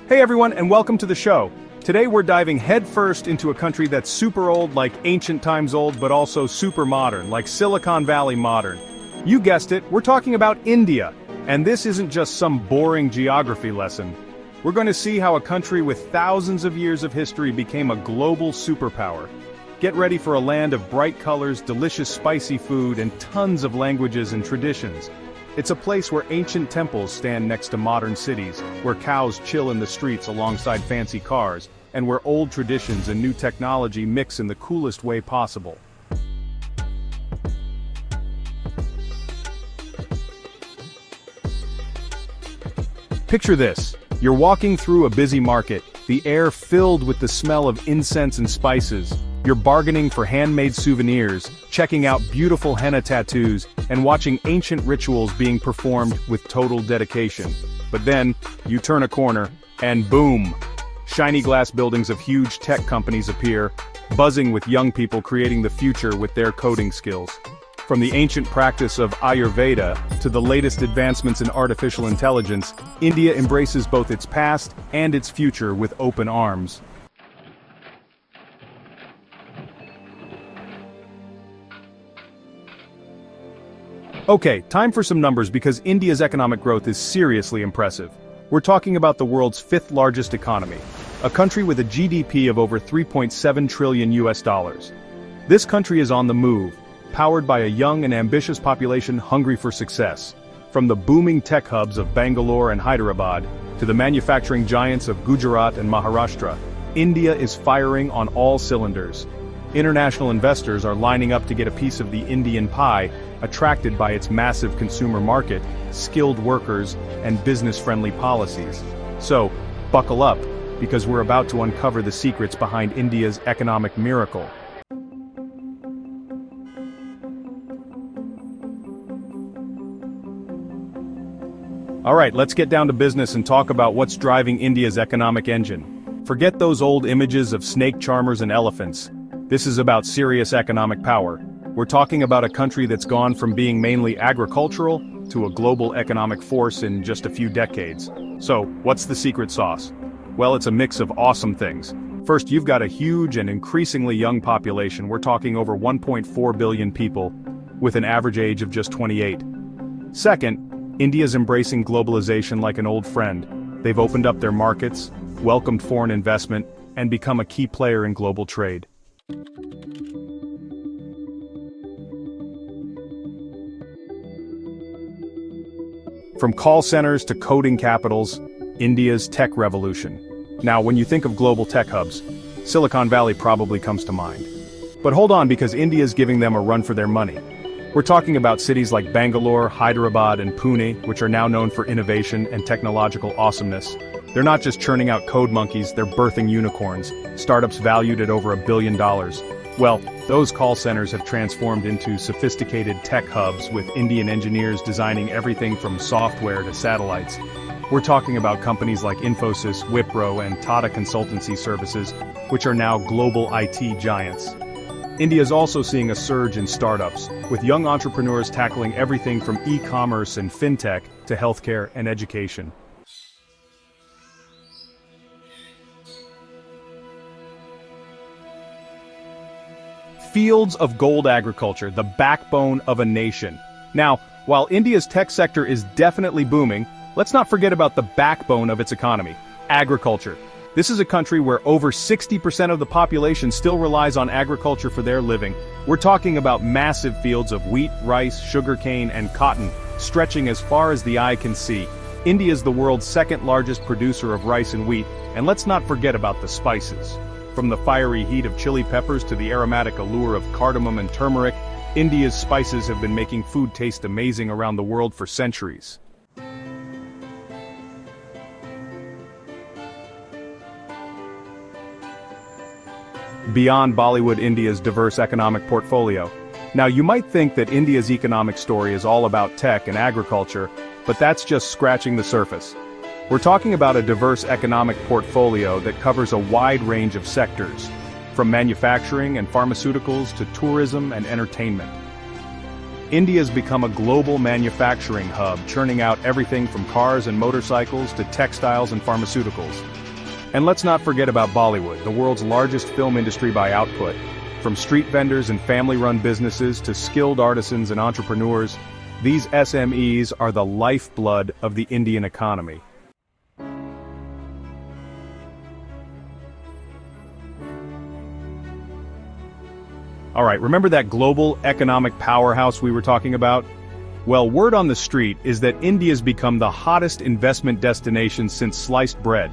Hey everyone, and welcome to the show. Today we're diving headfirst into a country that's super old, like ancient times old, but also super modern, like Silicon Valley modern. You guessed it, we're talking about India. And this isn't just some boring geography lesson. We're going to see how a country with thousands of years of history became a global superpower. Get ready for a land of bright colors, delicious spicy food, and tons of languages and traditions. It's a place where ancient temples stand next to modern cities, where cows chill in the streets alongside fancy cars, and where old traditions and new technology mix in the coolest way possible. Picture this. You're walking through a busy market, the air filled with the smell of incense and spices. You're bargaining for handmade souvenirs, checking out beautiful henna tattoos, and watching ancient rituals being performed with total dedication. But then, you turn a corner, and boom! Shiny glass buildings of huge tech companies appear, buzzing with young people creating the future with their coding skills. From the ancient practice of Ayurveda to the latest advancements in artificial intelligence, India embraces both its past and its future with open arms. Okay, time for some numbers because India's economic growth is seriously impressive. We're talking about the world's fifth largest economy, a country with a GDP of over 3.7 trillion US dollars. This country is on the move, powered by a young and ambitious population hungry for success. From the booming tech hubs of Bangalore and Hyderabad, to the manufacturing giants of Gujarat and Maharashtra, India is firing on all cylinders. International investors are lining up to get a piece of the Indian pie, attracted by its massive consumer market, skilled workers, and business-friendly policies. So, buckle up, because we're about to uncover the secrets behind India's economic miracle. Alright, let's get down to business and talk about what's driving India's economic engine. Forget those old images of snake charmers and elephants. This is about serious economic power. We're talking about a country that's gone from being mainly agricultural to a global economic force in just a few decades. So, what's the secret sauce? Well, it's a mix of awesome things. First, you've got a huge and increasingly young population. We're talking over 1.4 billion people, with an average age of just 28. Second, India's embracing globalization like an old friend. They've opened up their markets, welcomed foreign investment, and become a key player in global trade. From call centers to coding capitals, India's tech revolution. Now, when you think of global tech hubs, Silicon Valley probably comes to mind. But hold on, because India's giving them a run for their money. We're talking about cities like Bangalore, Hyderabad, and Pune, which are now known for innovation and technological awesomeness. They're not just churning out code monkeys, they're birthing unicorns, startups valued at over $1 billion. Well, those call centers have transformed into sophisticated tech hubs with Indian engineers designing everything from software to satellites. We're talking about companies like Infosys, Wipro, and Tata Consultancy Services, which are now global IT giants. India is also seeing a surge in startups, with young entrepreneurs tackling everything from e-commerce and fintech to healthcare and education. Fields of gold agriculture, the backbone of a nation. Now, while India's tech sector is definitely booming, let's not forget about the backbone of its economy, agriculture. This is a country where over 60% of the population still relies on agriculture for their living. We're talking about massive fields of wheat, rice, sugarcane, and cotton, stretching as far as the eye can see. India is the world's second largest producer of rice and wheat, and let's not forget about the spices. From the fiery heat of chili peppers to the aromatic allure of cardamom and turmeric, India's spices have been making food taste amazing around the world for centuries. Beyond Bollywood, India's diverse economic portfolio. Now, you might think that India's economic story is all about tech and agriculture, but that's just scratching the surface. We're talking about a diverse economic portfolio that covers a wide range of sectors, from manufacturing and pharmaceuticals to tourism and entertainment. India's become a global manufacturing hub, churning out everything from cars and motorcycles to textiles and pharmaceuticals. And let's not forget about Bollywood, the world's largest film industry by output. From street vendors and family-run businesses to skilled artisans and entrepreneurs, these SMEs are the lifeblood of the Indian economy. Alright, remember that global economic powerhouse we were talking about? Well, word on the street is that India's become the hottest investment destination since sliced bread.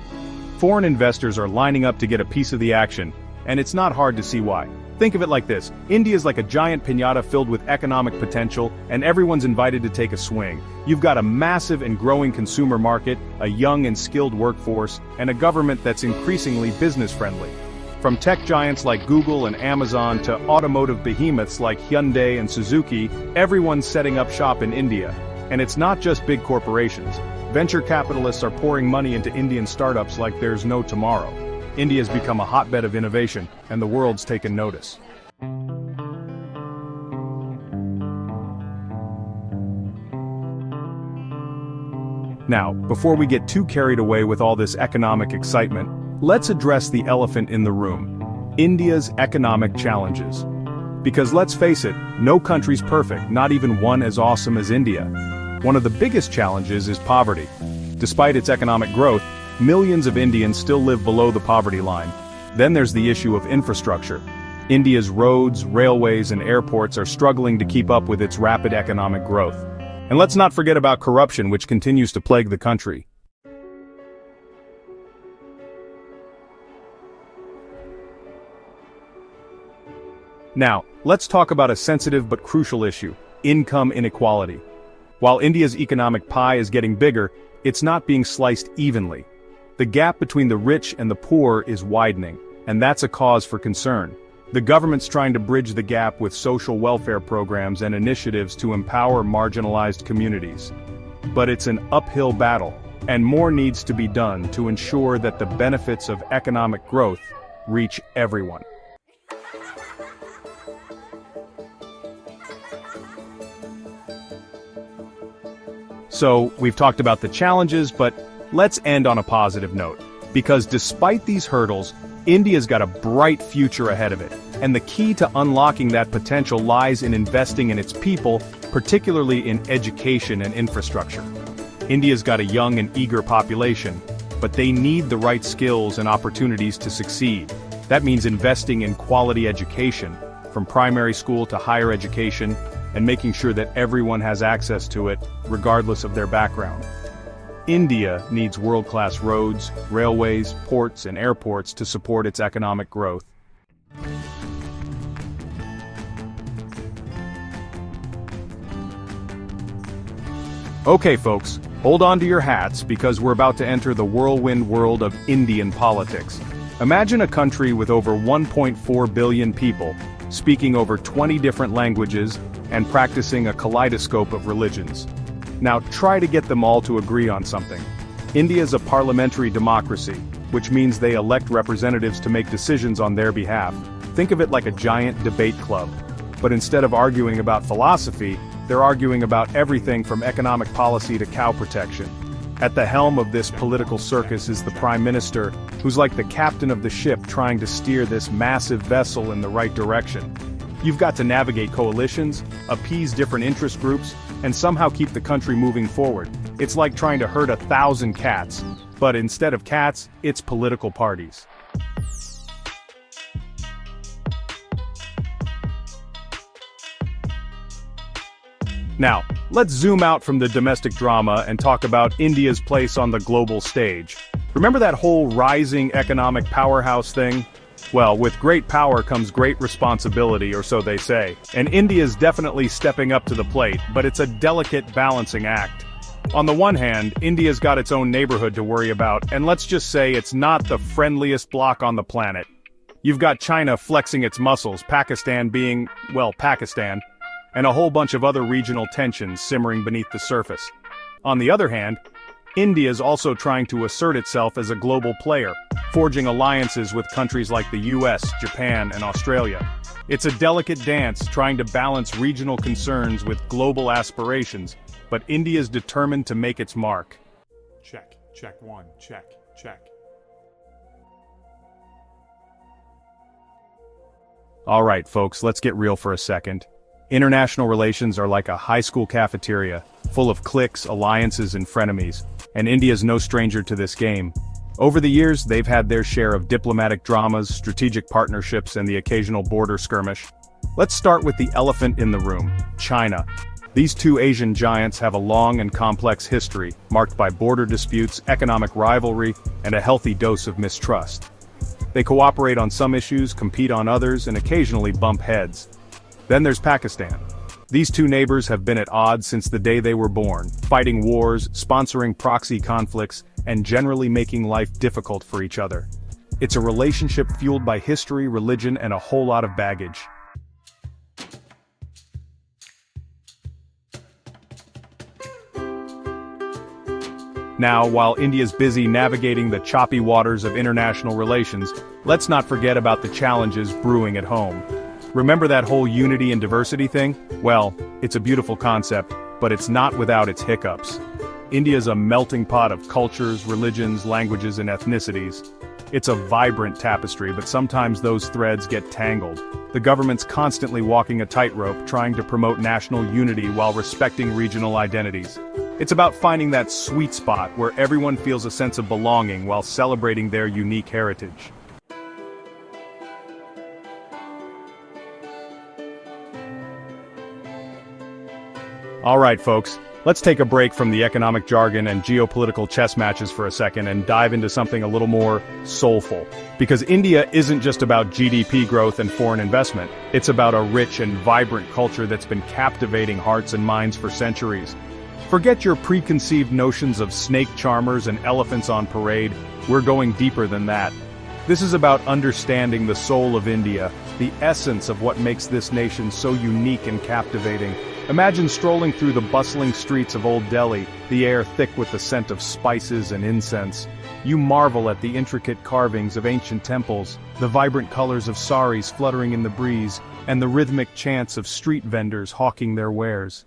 Foreign investors are lining up to get a piece of the action, and it's not hard to see why. Think of it like this: India's like a giant piñata filled with economic potential, and everyone's invited to take a swing. You've got a massive and growing consumer market, a young and skilled workforce, and a government that's increasingly business-friendly. From tech giants like Google and Amazon to automotive behemoths like Hyundai and Suzuki, everyone's setting up shop in India. And it's not just big corporations. Venture capitalists are pouring money into Indian startups like there's no tomorrow. India's become a hotbed of innovation, and the world's taken notice. Now, before we get too carried away with all this economic excitement, let's address the elephant in the room: India's economic challenges. Because let's face it, no country's perfect, not even one as awesome as India. One of the biggest challenges is poverty. Despite its economic growth, millions of Indians still live below the poverty line. Then there's the issue of infrastructure. India's roads, railways, and airports are struggling to keep up with its rapid economic growth. And let's not forget about corruption, which continues to plague the country. Now, let's talk about a sensitive but crucial issue: income inequality. While India's economic pie is getting bigger, it's not being sliced evenly. The gap between the rich and the poor is widening, and that's a cause for concern. The government's trying to bridge the gap with social welfare programs and initiatives to empower marginalized communities. But it's an uphill battle, and more needs to be done to ensure that the benefits of economic growth reach everyone. So, we've talked about the challenges, but let's end on a positive note. Because despite these hurdles, India's got a bright future ahead of it. And the key to unlocking that potential lies in investing in its people, particularly in education and infrastructure. India's got a young and eager population, but they need the right skills and opportunities to succeed. That means investing in quality education, from primary school to higher education, and making sure that everyone has access to it, regardless of their background. India needs world-class roads, railways, ports, and airports to support its economic growth. Okay folks, hold on to your hats because we're about to enter the whirlwind world of Indian politics. Imagine a country with over 1.4 billion people, speaking over 20 different languages, and practicing a kaleidoscope of religions. Now try to get them all to agree on something. India's a parliamentary democracy, which means they elect representatives to make decisions on their behalf. Think of it like a giant debate club. But instead of arguing about philosophy, they're arguing about everything from economic policy to cow protection. At the helm of this political circus is the Prime Minister, who's like the captain of the ship trying to steer this massive vessel in the right direction. You've got to navigate coalitions, appease different interest groups, and somehow keep the country moving forward. It's like trying to herd 1,000 cats, but instead of cats, it's political parties. Now, let's zoom out from the domestic drama and talk about India's place on the global stage. Remember that whole rising economic powerhouse thing? Well, with great power comes great responsibility, or so they say. And India's definitely stepping up to the plate, but it's a delicate balancing act. On the one hand, India's got its own neighborhood to worry about, and let's just say it's not the friendliest bloc on the planet. You've got China flexing its muscles, Pakistan being, well, Pakistan, and a whole bunch of other regional tensions simmering beneath the surface. On the other hand, India is also trying to assert itself as a global player, forging alliances with countries like the US, Japan, and Australia. It's a delicate dance trying to balance regional concerns with global aspirations, but India is determined to make its mark. Check, check one, check, check. All right, folks, let's get real for a second. International relations are like a high school cafeteria, full of cliques, alliances, and frenemies, and India's no stranger to this game. Over the years, they've had their share of diplomatic dramas, strategic partnerships, and the occasional border skirmish. Let's start with the elephant in the room, China. These two Asian giants have a long and complex history, marked by border disputes, economic rivalry, and a healthy dose of mistrust. They cooperate on some issues, compete on others, and occasionally bump heads. Then there's Pakistan. These two neighbors have been at odds since the day they were born, fighting wars, sponsoring proxy conflicts, and generally making life difficult for each other. It's a relationship fueled by history, religion, and a whole lot of baggage. Now, while India's busy navigating the choppy waters of international relations, let's not forget about the challenges brewing at home. Remember that whole unity and diversity thing? Well, it's a beautiful concept, but it's not without its hiccups. India's a melting pot of cultures, religions, languages, and ethnicities. It's a vibrant tapestry, but sometimes those threads get tangled. The government's constantly walking a tightrope, trying to promote national unity while respecting regional identities. It's about finding that sweet spot where everyone feels a sense of belonging while celebrating their unique heritage. All right, folks, let's take a break from the economic jargon and geopolitical chess matches for a second and dive into something a little more soulful. Because India isn't just about GDP growth and foreign investment, it's about a rich and vibrant culture that's been captivating hearts and minds for centuries. Forget your preconceived notions of snake charmers and elephants on parade. We're going deeper than that. This is about understanding the soul of India, the essence of what makes this nation so unique and captivating. Imagine strolling through the bustling streets of Old Delhi, the air thick with the scent of spices and incense. You marvel at the intricate carvings of ancient temples, the vibrant colors of saris fluttering in the breeze, and the rhythmic chants of street vendors hawking their wares.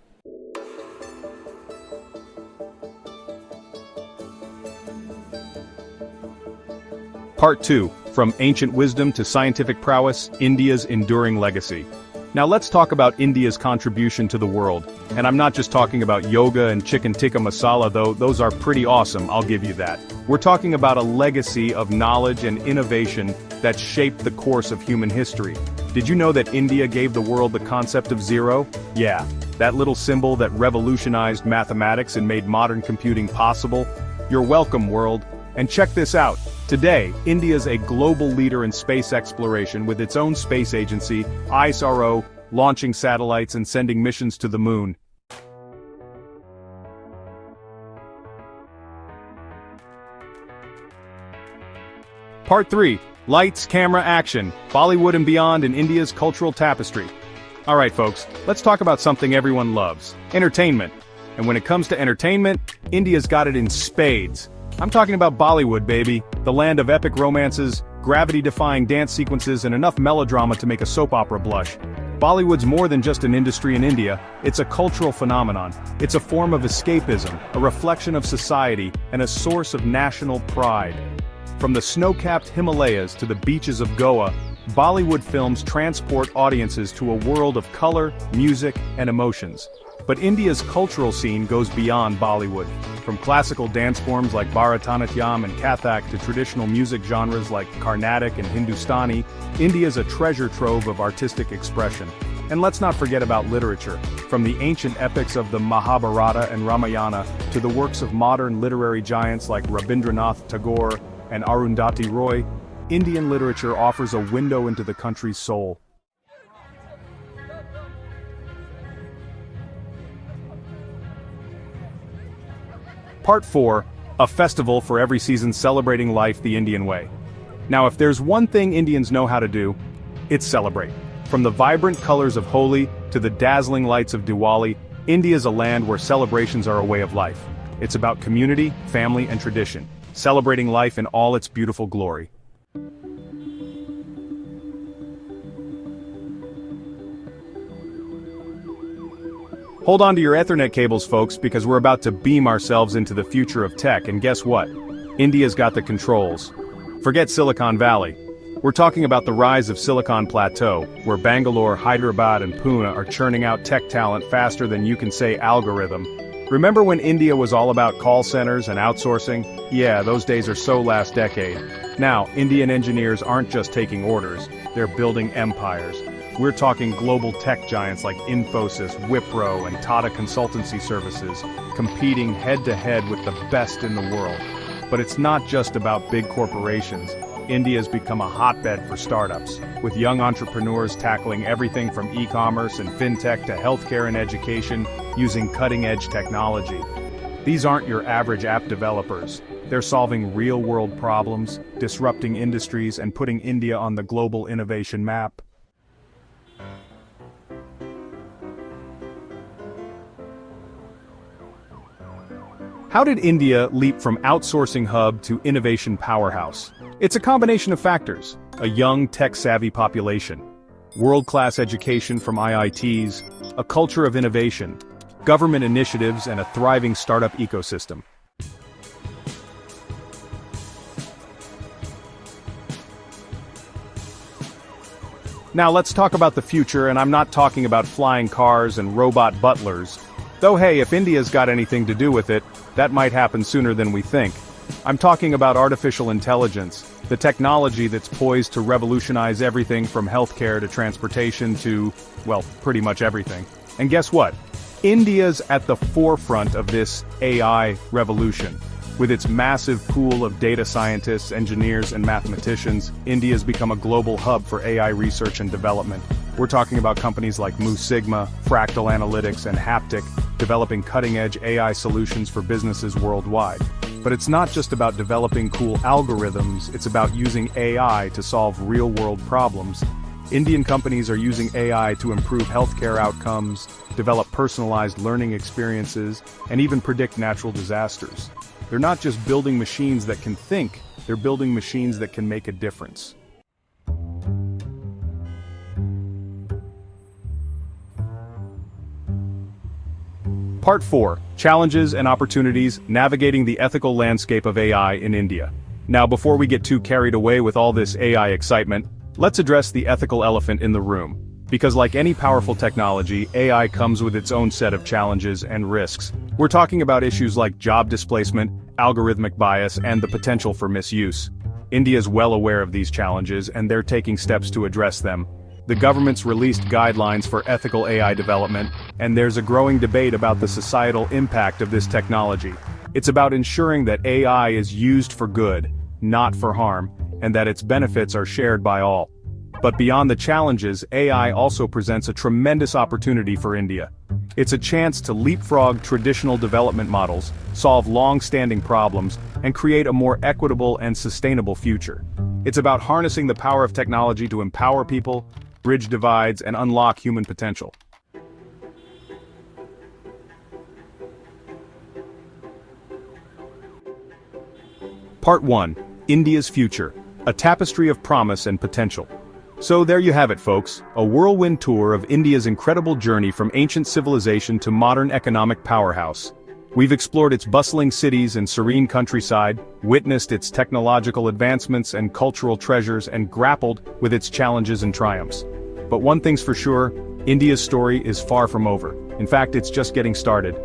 Part 2, From Ancient Wisdom to Scientific Prowess, India's Enduring Legacy. Now let's talk about India's contribution to the world. And I'm not just talking about yoga and chicken tikka masala, though those are pretty awesome, I'll give you that. We're talking about a legacy of knowledge and innovation that shaped the course of human history. Did you know that India gave the world the concept of zero? Yeah, that little symbol that revolutionized mathematics and made modern computing possible. You're welcome, world. And check this out. Today, India's a global leader in space exploration with its own space agency, ISRO, launching satellites and sending missions to the moon. Part 3, Lights, Camera, Action, Bollywood and Beyond in India's Cultural Tapestry. Alright folks, let's talk about something everyone loves, entertainment. And when it comes to entertainment, India's got it in spades. I'm talking about Bollywood, baby, the land of epic romances, gravity-defying dance sequences, and enough melodrama to make a soap opera blush. Bollywood's more than just an industry in India, it's a cultural phenomenon. It's a form of escapism, a reflection of society, and a source of national pride. From the snow-capped Himalayas to the beaches of Goa, Bollywood films transport audiences to a world of color, music, and emotions. But India's cultural scene goes beyond Bollywood. From classical dance forms like Bharatanatyam and Kathak to traditional music genres like Carnatic and Hindustani, India's a treasure trove of artistic expression. And let's not forget about literature. From the ancient epics of the Mahabharata and Ramayana to the works of modern literary giants like Rabindranath Tagore and Arundhati Roy, Indian literature offers a window into the country's soul. Part 4, A Festival for Every Season Celebrating Life the Indian Way. Now if there's one thing Indians know how to do, it's celebrate. From the vibrant colors of Holi to the dazzling lights of Diwali, India's a land where celebrations are a way of life. It's about community, family, and tradition, celebrating life in all its beautiful glory. Hold on to your Ethernet cables, folks, because we're about to beam ourselves into the future of tech, and guess what? India's got the controls. Forget Silicon Valley. We're talking about the rise of Silicon Plateau, where Bangalore, Hyderabad, and Pune are churning out tech talent faster than you can say algorithm. Remember when India was all about call centers and outsourcing? Yeah, those days are so last decade. Now, Indian engineers aren't just taking orders, they're building empires. We're talking global tech giants like Infosys, Wipro, and Tata Consultancy Services, competing head-to-head with the best in the world. But it's not just about big corporations. India's become a hotbed for startups, with young entrepreneurs tackling everything from e-commerce and fintech to healthcare and education, using cutting-edge technology. These aren't your average app developers. They're solving real-world problems, disrupting industries, and putting India on the global innovation map. How did India leap from outsourcing hub to innovation powerhouse? It's a combination of factors: a young, tech-savvy population, world-class education from IITs, a culture of innovation, government initiatives, and a thriving startup ecosystem. Now let's talk about the future, and I'm not talking about flying cars and robot butlers. Though hey, if India's got anything to do with it, that might happen sooner than we think. I'm talking about artificial intelligence, the technology that's poised to revolutionize everything from healthcare to transportation to, well, pretty much everything. And guess what? India's at the forefront of this AI revolution. With its massive pool of data scientists, engineers, and mathematicians, India's become a global hub for AI research and development. We're talking about companies like Mu Sigma, Fractal Analytics, and Haptic, developing cutting-edge AI solutions for businesses worldwide. But it's not just about developing cool algorithms, it's about using AI to solve real-world problems. Indian companies are using AI to improve healthcare outcomes, develop personalized learning experiences, and even predict natural disasters. They're not just building machines that can think, they're building machines that can make a difference. Part 4. Challenges and Opportunities Navigating the Ethical Landscape of AI in India. Now, before we get too carried away with all this AI excitement, let's address the ethical elephant in the room. Because like any powerful technology, AI comes with its own set of challenges and risks. We're talking about issues like job displacement, algorithmic bias, and the potential for misuse. India is well aware of these challenges, and they're taking steps to address them. The government's released guidelines for ethical AI development, and there's a growing debate about the societal impact of this technology. It's about ensuring that AI is used for good, not for harm, and that its benefits are shared by all. But beyond the challenges, AI also presents a tremendous opportunity for India. It's a chance to leapfrog traditional development models, solve long-standing problems, and create a more equitable and sustainable future. It's about harnessing the power of technology to empower people, bridge divides, and unlock human potential. Part 1. India's Future, a tapestry of promise and potential. So there you have it, folks, a whirlwind tour of India's incredible journey from ancient civilization to modern economic powerhouse. We've explored its bustling cities and serene countryside, witnessed its technological advancements and cultural treasures, and grappled with its challenges and triumphs. But one thing's for sure, India's story is far from over. In fact, it's just getting started.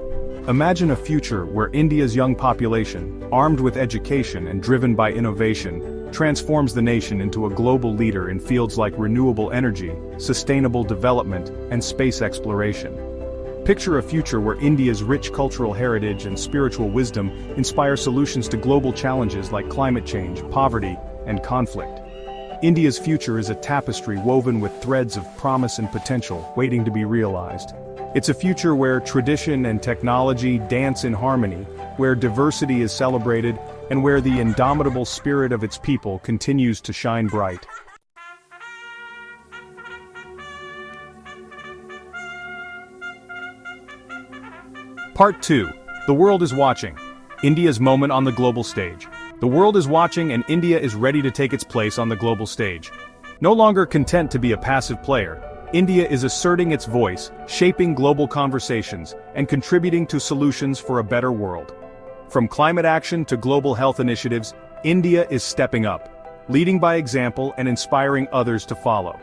Imagine a future where India's young population, armed with education and driven by innovation, transforms the nation into a global leader in fields like renewable energy, sustainable development, and space exploration. Picture a future where India's rich cultural heritage and spiritual wisdom inspire solutions to global challenges like climate change, poverty, and conflict. India's future is a tapestry woven with threads of promise and potential waiting to be realized. It's a future where tradition and technology dance in harmony, where diversity is celebrated, and where the indomitable spirit of its people continues to shine bright. Part 2. The world is watching. India's moment on the global stage. The world is watching and India is ready to take its place on the global stage. No longer content to be a passive player, India is asserting its voice, shaping global conversations, and contributing to solutions for a better world. From climate action to global health initiatives, India is stepping up, leading by example and inspiring others to follow.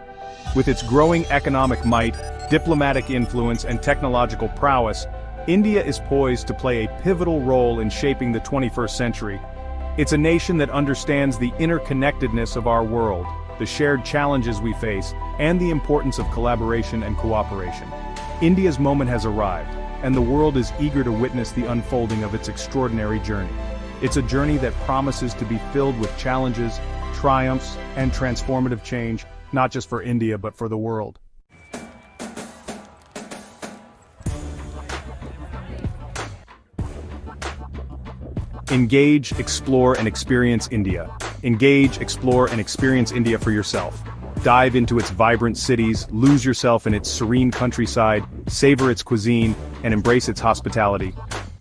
With its growing economic might, diplomatic influence, and technological prowess, India is poised to play a pivotal role in shaping the 21st century. It's a nation that understands the interconnectedness of our world, the shared challenges we face, and the importance of collaboration and cooperation. India's moment has arrived, and the world is eager to witness the unfolding of its extraordinary journey. It's a journey that promises to be filled with challenges, triumphs, and transformative change, not just for India but for the world. Engage, explore, and experience India. Engage, explore, and experience India for yourself. Dive into its vibrant cities, lose yourself in its serene countryside, savor its cuisine, and embrace its hospitality.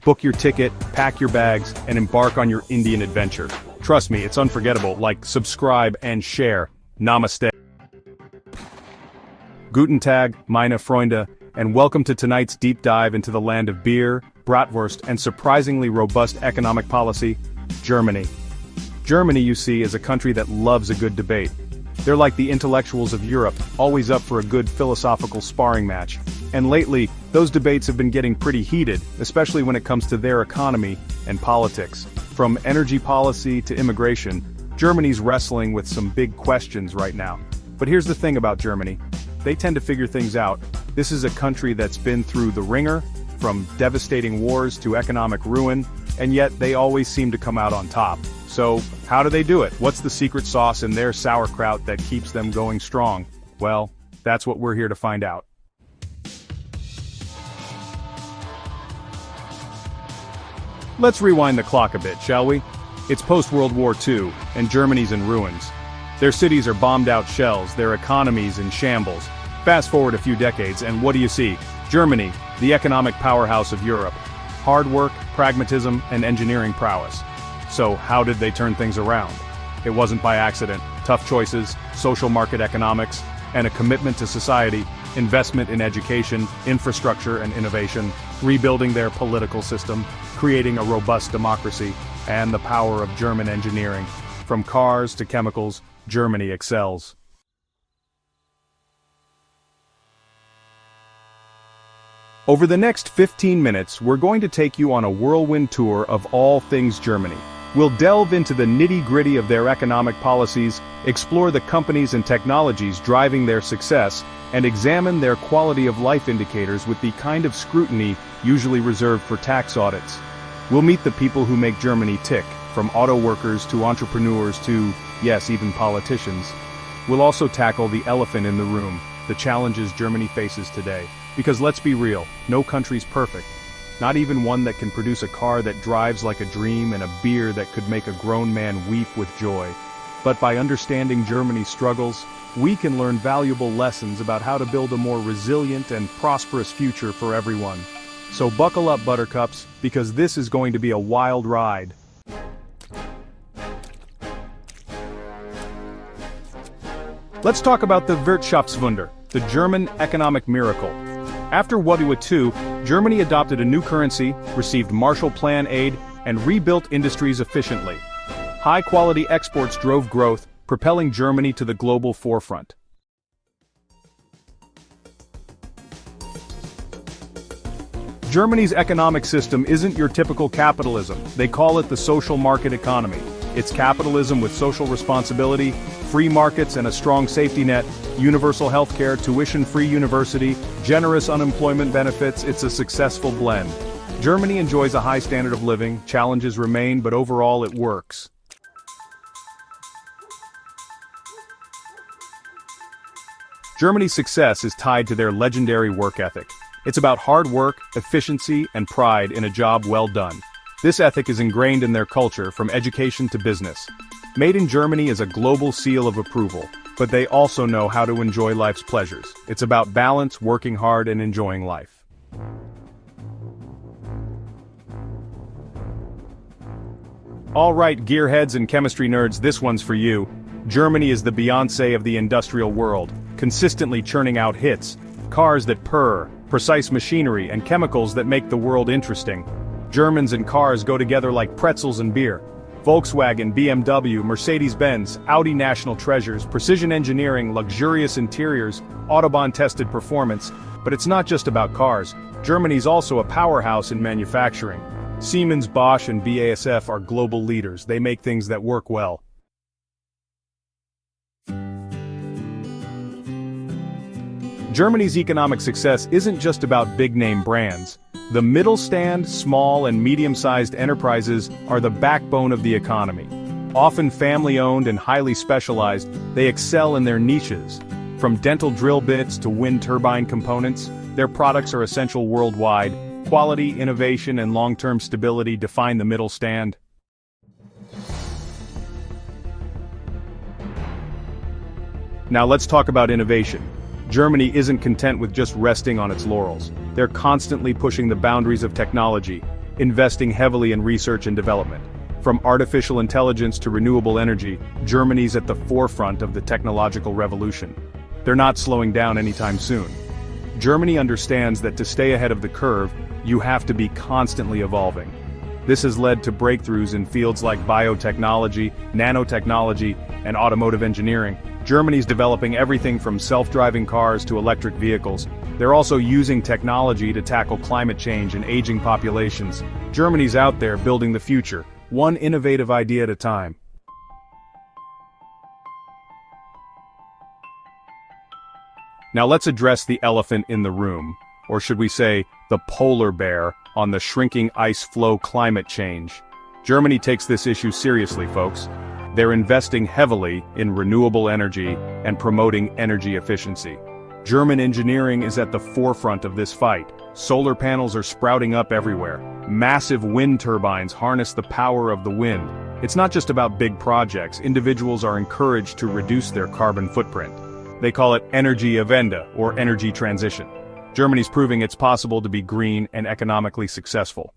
Book your ticket, pack your bags, and embark on your Indian adventure. Trust me, it's unforgettable. Like, subscribe, and share. Namaste. Guten Tag, meine Freunde, and welcome to tonight's deep dive into the land of beer, bratwurst, and surprisingly robust economic policy, Germany. Germany, you see, is a country that loves a good debate. They're like the intellectuals of Europe, always up for a good philosophical sparring match. And lately, those debates have been getting pretty heated, especially when it comes to their economy and politics. From energy policy to immigration, Germany's wrestling with some big questions right now. But here's the thing about Germany. They tend to figure things out. This is a country that's been through the ringer, from devastating wars to economic ruin, and yet they always seem to come out on top. So, how do they do it? What's the secret sauce in their sauerkraut that keeps them going strong? Well, that's what we're here to find out. Let's rewind the clock a bit, shall we? It's post-World War II, and Germany's in ruins. Their cities are bombed-out shells, their economy's in shambles. Fast forward a few decades, and what do you see? Germany, the economic powerhouse of Europe. Hard work, pragmatism, and engineering prowess. So, how did they turn things around? It wasn't by accident. Tough choices, social market economics, and a commitment to society, investment in education, infrastructure, and innovation, rebuilding their political system, creating a robust democracy, and the power of German engineering. From cars to chemicals, Germany excels. Over the next 15 minutes, we're going to take you on a whirlwind tour of all things Germany. We'll delve into the nitty-gritty of their economic policies, explore the companies and technologies driving their success, and examine their quality of life indicators with the kind of scrutiny usually reserved for tax audits. We'll meet the people who make Germany tick, from auto workers to entrepreneurs to, yes, even politicians. We'll also tackle the elephant in the room, the challenges Germany faces today. Because let's be real, no country's perfect. Not even one that can produce a car that drives like a dream and a beer that could make a grown man weep with joy. But by understanding Germany's struggles, we can learn valuable lessons about how to build a more resilient and prosperous future for everyone. So buckle up, buttercups, because this is going to be a wild ride. Let's talk about the Wirtschaftswunder, the German economic miracle. After World War II, Germany adopted a new currency, received Marshall Plan aid, and rebuilt industries efficiently. High-quality exports drove growth, propelling Germany to the global forefront. Germany's economic system isn't your typical capitalism. They call it the social market economy. It's capitalism with social responsibility, free markets and a strong safety net, universal healthcare, tuition-free university, generous unemployment benefits. It's a successful blend. Germany enjoys a high standard of living, challenges remain, but overall it works. Germany's success is tied to their legendary work ethic. It's about hard work, efficiency, and pride in a job well done. This ethic is ingrained in their culture from education to business. Made in Germany is a global seal of approval, but they also know how to enjoy life's pleasures. It's about balance, working hard, and enjoying life. Alright, gearheads and chemistry nerds, this one's for you. Germany is the Beyoncé of the industrial world, consistently churning out hits. Cars that purr, precise machinery, and chemicals that make the world interesting. Germans and cars go together like pretzels and beer. Volkswagen, BMW, Mercedes-Benz, Audi national treasures, precision engineering, luxurious interiors, Autobahn-tested performance. But it's not just about cars. Germany's also a powerhouse in manufacturing. Siemens, Bosch, and BASF are global leaders. They make things that work well. Germany's economic success isn't just about big-name brands. The middle-stand, small and medium-sized enterprises are the backbone of the economy. Often family-owned and highly specialized, they excel in their niches. From dental drill bits to wind turbine components, their products are essential worldwide. Quality, innovation, and long-term stability define the middle stand. Now let's talk about innovation. Germany isn't content with just resting on its laurels. They're constantly pushing the boundaries of technology, investing heavily in research and development. From artificial intelligence to renewable energy, Germany's at the forefront of the technological revolution. They're not slowing down anytime soon. Germany understands that to stay ahead of the curve, you have to be constantly evolving. This has led to breakthroughs in fields like biotechnology, nanotechnology, and automotive engineering. Germany's developing everything from self-driving cars to electric vehicles. They're also using technology to tackle climate change and aging populations. Germany's out there building the future, one innovative idea at a time. Now let's address the elephant in the room, or should we say, the polar bear, on the shrinking ice floe climate change. Germany takes this issue seriously, folks. They're investing heavily in renewable energy and promoting energy efficiency. German engineering is at the forefront of this fight. Solar panels are sprouting up everywhere. Massive wind turbines harness the power of the wind. It's not just about big projects. Individuals are encouraged to reduce their carbon footprint. They call it Energiewende, or energy transition. Germany's proving it's possible to be green and economically successful.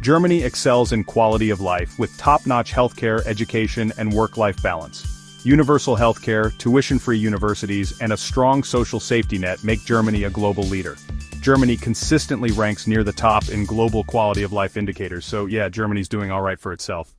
Germany excels in quality of life with top-notch healthcare, education, and work-life balance. Universal healthcare, tuition-free universities, and a strong social safety net make Germany a global leader. Germany consistently ranks near the top in global quality of life indicators, so yeah, Germany's doing all right for itself.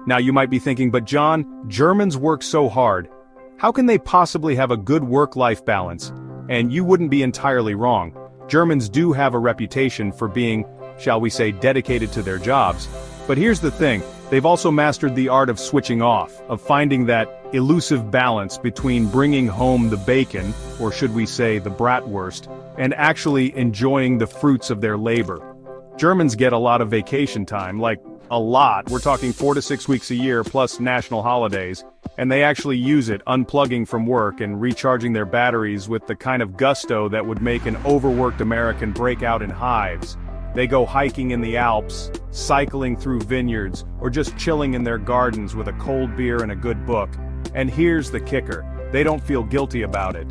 Now you might be thinking, but John, Germans work so hard. How can they possibly have a good work-life balance? And you wouldn't be entirely wrong. Germans do have a reputation for being, shall we say, dedicated to their jobs. But here's the thing, they've also mastered the art of switching off, of finding that elusive balance between bringing home the bacon, or should we say the bratwurst, and actually enjoying the fruits of their labor. Germans get a lot of vacation time, like a lot. We're talking 4 to 6 weeks a year plus national holidays, and they actually use it unplugging from work and recharging their batteries with the kind of gusto that would make an overworked American break out in hives. They go hiking in the Alps, cycling through vineyards, or just chilling in their gardens with a cold beer and a good book. And here's the kicker, they don't feel guilty about it.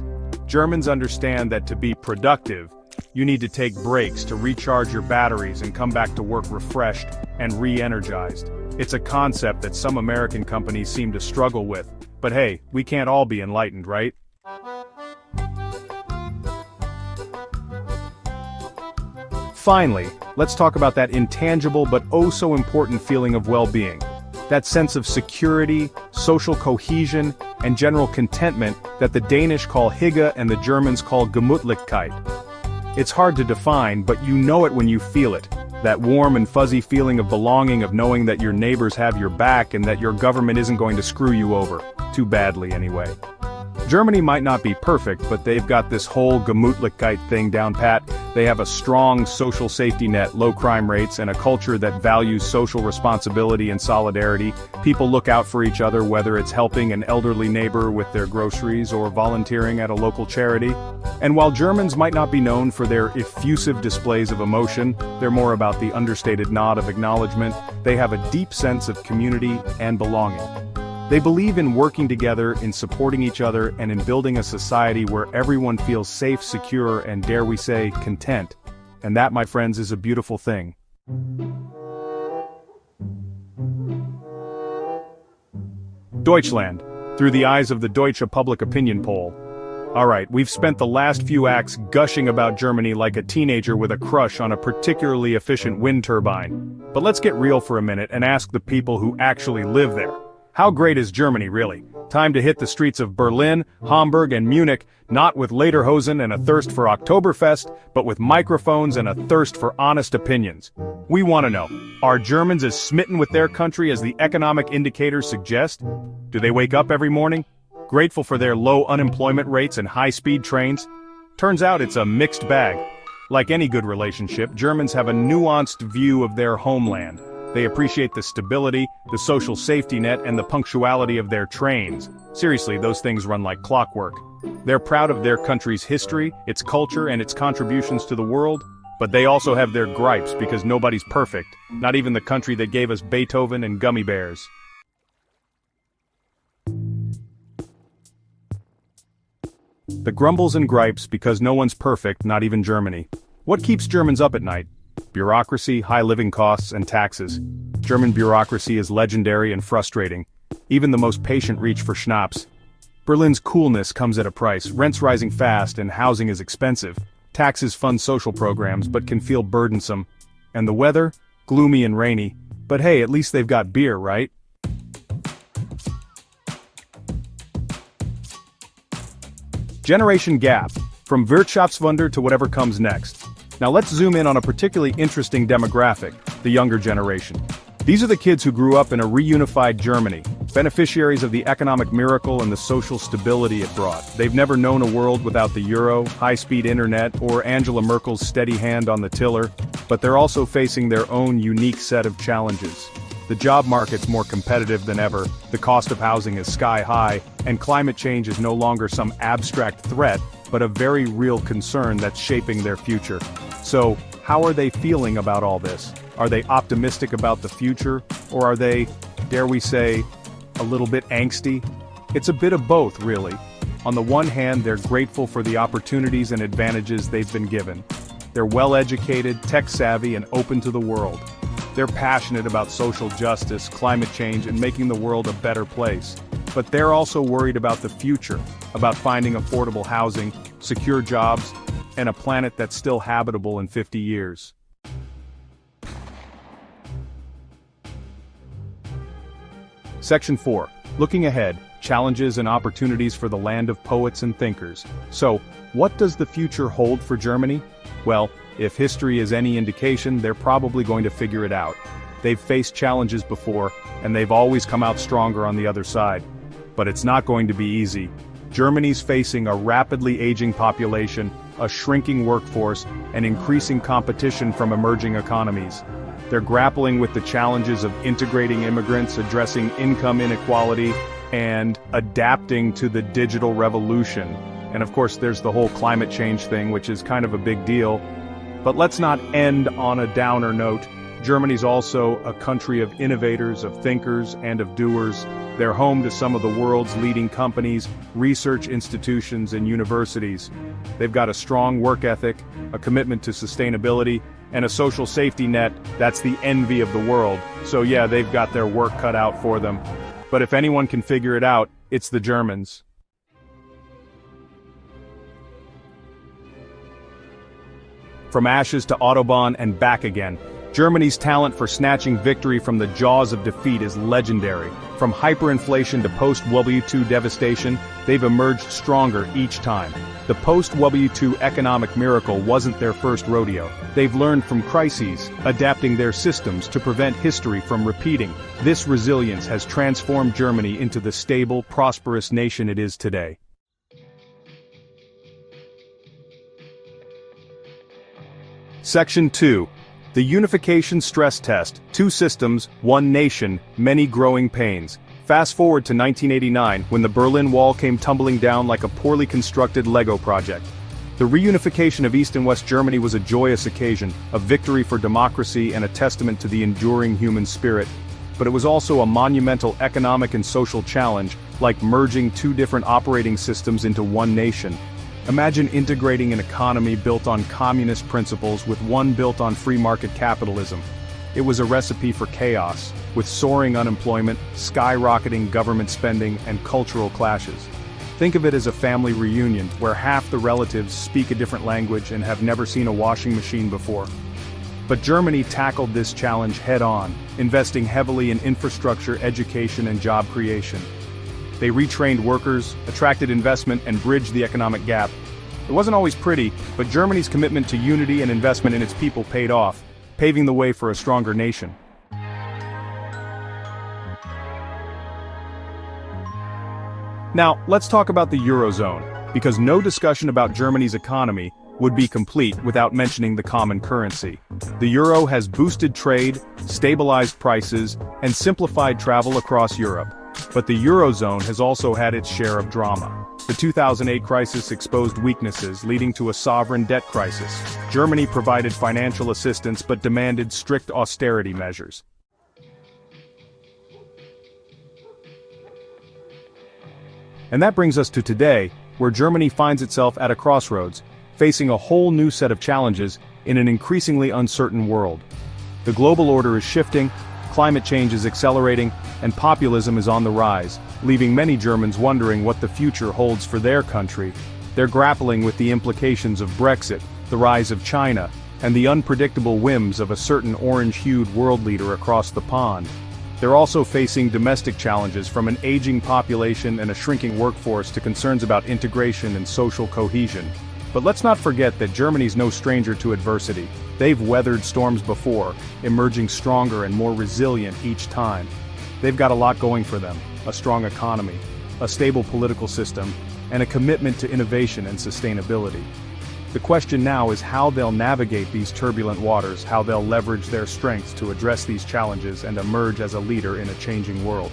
Germans understand that to be productive, you need to take breaks to recharge your batteries and come back to work refreshed and re-energized. It's a concept that some American companies seem to struggle with. But hey, we can't all be enlightened, right? Finally, let's talk about that intangible but oh so important feeling of well-being. That sense of security, social cohesion, and general contentment that the Danish call Hygge and the Germans call Gemütlichkeit. It's hard to define, but you know it when you feel it. That warm and fuzzy feeling of belonging, of knowing that your neighbors have your back and that your government isn't going to screw you over. Too badly, anyway. Germany might not be perfect, but they've got this whole Gemütlichkeit thing down pat. They have a strong social safety net, low crime rates, and a culture that values social responsibility and solidarity. People look out for each other, whether it's helping an elderly neighbor with their groceries or volunteering at a local charity. And while Germans might not be known for their effusive displays of emotion, they're more about the understated nod of acknowledgement. They have a deep sense of community and belonging. They believe in working together, in supporting each other, and in building a society where everyone feels safe, secure, and dare we say, content. And that, my friends, is a beautiful thing. Deutschland, through the eyes of the Deutsche Public Opinion poll. Alright, we've spent the last few acts gushing about Germany like a teenager with a crush on a particularly efficient wind turbine. But let's get real for a minute and ask the people who actually live there. How great is Germany, really? Time to hit the streets of Berlin, Hamburg, and Munich, not with lederhosen and a thirst for Oktoberfest, but with microphones and a thirst for honest opinions. We want to know, are Germans as smitten with their country as the economic indicators suggest? Do they wake up every morning, grateful for their low unemployment rates and high-speed trains? Turns out it's a mixed bag. Like any good relationship, Germans have a nuanced view of their homeland. They appreciate the stability, the social safety net, and the punctuality of their trains. Seriously, those things run like clockwork. They're proud of their country's history, its culture, and its contributions to the world, but they also have their gripes because nobody's perfect, not even the country that gave us Beethoven and gummy bears. The grumbles and gripes because no one's perfect, not even Germany. What keeps Germans up at night? Bureaucracy, high living costs, and taxes. German bureaucracy is legendary and frustrating. Even the most patient reach for schnapps. Berlin's coolness comes at a price, rents rising fast and housing is expensive. Taxes fund social programs but can feel burdensome. And the weather? Gloomy and rainy. But hey, at least they've got beer, right? Generation gap. From Wirtschaftswunder to whatever comes next. Now let's zoom in on a particularly interesting demographic, the younger generation. These are the kids who grew up in a reunified Germany, beneficiaries of the economic miracle and the social stability it brought. They've never known a world without the euro, high-speed internet, or Angela Merkel's steady hand on the tiller, but they're also facing their own unique set of challenges. The job market's more competitive than ever, the cost of housing is sky high, and climate change is no longer some abstract threat, but a very real concern that's shaping their future. So, how are they feeling about all this? Are they optimistic about the future, or are they, dare we say, a little bit angsty? It's a bit of both, really. On the one hand, they're grateful for the opportunities and advantages they've been given. They're well-educated, tech-savvy, and open to the world. They're passionate about social justice, climate change, and making the world a better place. But they're also worried about the future, about finding affordable housing, secure jobs, and a planet that's still habitable in 50 years. Section 4. Looking ahead, challenges and opportunities for the land of poets and thinkers. So, what does the future hold for Germany? Well, if history is any indication, they're probably going to figure it out. They've faced challenges before, and they've always come out stronger on the other side. But it's not going to be easy. Germany's facing a rapidly aging population, a shrinking workforce, and increasing competition from emerging economies. They're grappling with the challenges of integrating immigrants, addressing income inequality, and adapting to the digital revolution. And of course, there's the whole climate change thing, which is kind of a big deal. But let's not end on a downer note. Germany's also a country of innovators, of thinkers, and of doers. They're home to some of the world's leading companies, research institutions, and universities. They've got a strong work ethic, a commitment to sustainability, and a social safety net that's the envy of the world. So yeah, they've got their work cut out for them. But if anyone can figure it out, it's the Germans. From ashes to Autobahn and back again, Germany's talent for snatching victory from the jaws of defeat is legendary. From hyperinflation to post-World War II devastation, they've emerged stronger each time. The post-World War II economic miracle wasn't their first rodeo. They've learned from crises, adapting their systems to prevent history from repeating. This resilience has transformed Germany into the stable, prosperous nation it is today. Section 2. The Unification Stress Test, 2 systems, 1 nation, many growing pains. Fast forward to 1989, when the Berlin Wall came tumbling down like a poorly constructed Lego project. The reunification of East and West Germany was a joyous occasion, a victory for democracy and a testament to the enduring human spirit. but it was also a monumental economic and social challenge, like merging two different operating systems into one nation. Imagine integrating an economy built on communist principles with one built on free market capitalism. It was a recipe for chaos, with soaring unemployment, skyrocketing government spending, and cultural clashes. Think of it as a family reunion, where half the relatives speak a different language and have never seen a washing machine before. But Germany tackled this challenge head-on, investing heavily in infrastructure, education, and job creation. They retrained workers, attracted investment, and bridged the economic gap. It wasn't always pretty, but Germany's commitment to unity and investment in its people paid off, paving the way for a stronger nation. Now, let's talk about the Eurozone, because no discussion about Germany's economy would be complete without mentioning the common currency. The euro has boosted trade, stabilized prices, and simplified travel across Europe. But the Eurozone has also had its share of drama. The 2008 crisis exposed weaknesses, leading to a sovereign debt crisis. Germany provided financial assistance but demanded strict austerity measures. And that brings us to today, where Germany finds itself at a crossroads, facing a whole new set of challenges in an increasingly uncertain world. The global order is shifting, climate change is accelerating, and populism is on the rise, leaving many Germans wondering what the future holds for their country. They're grappling with the implications of Brexit, the rise of China, and the unpredictable whims of a certain orange-hued world leader across the pond. They're also facing domestic challenges, from an aging population and a shrinking workforce to concerns about integration and social cohesion. But let's not forget that Germany's no stranger to adversity. They've weathered storms before, emerging stronger and more resilient each time. They've got a lot going for them: a strong economy, a stable political system, and a commitment to innovation and sustainability. The question now is how they'll navigate these turbulent waters, how they'll leverage their strengths to address these challenges and emerge as a leader in a changing world.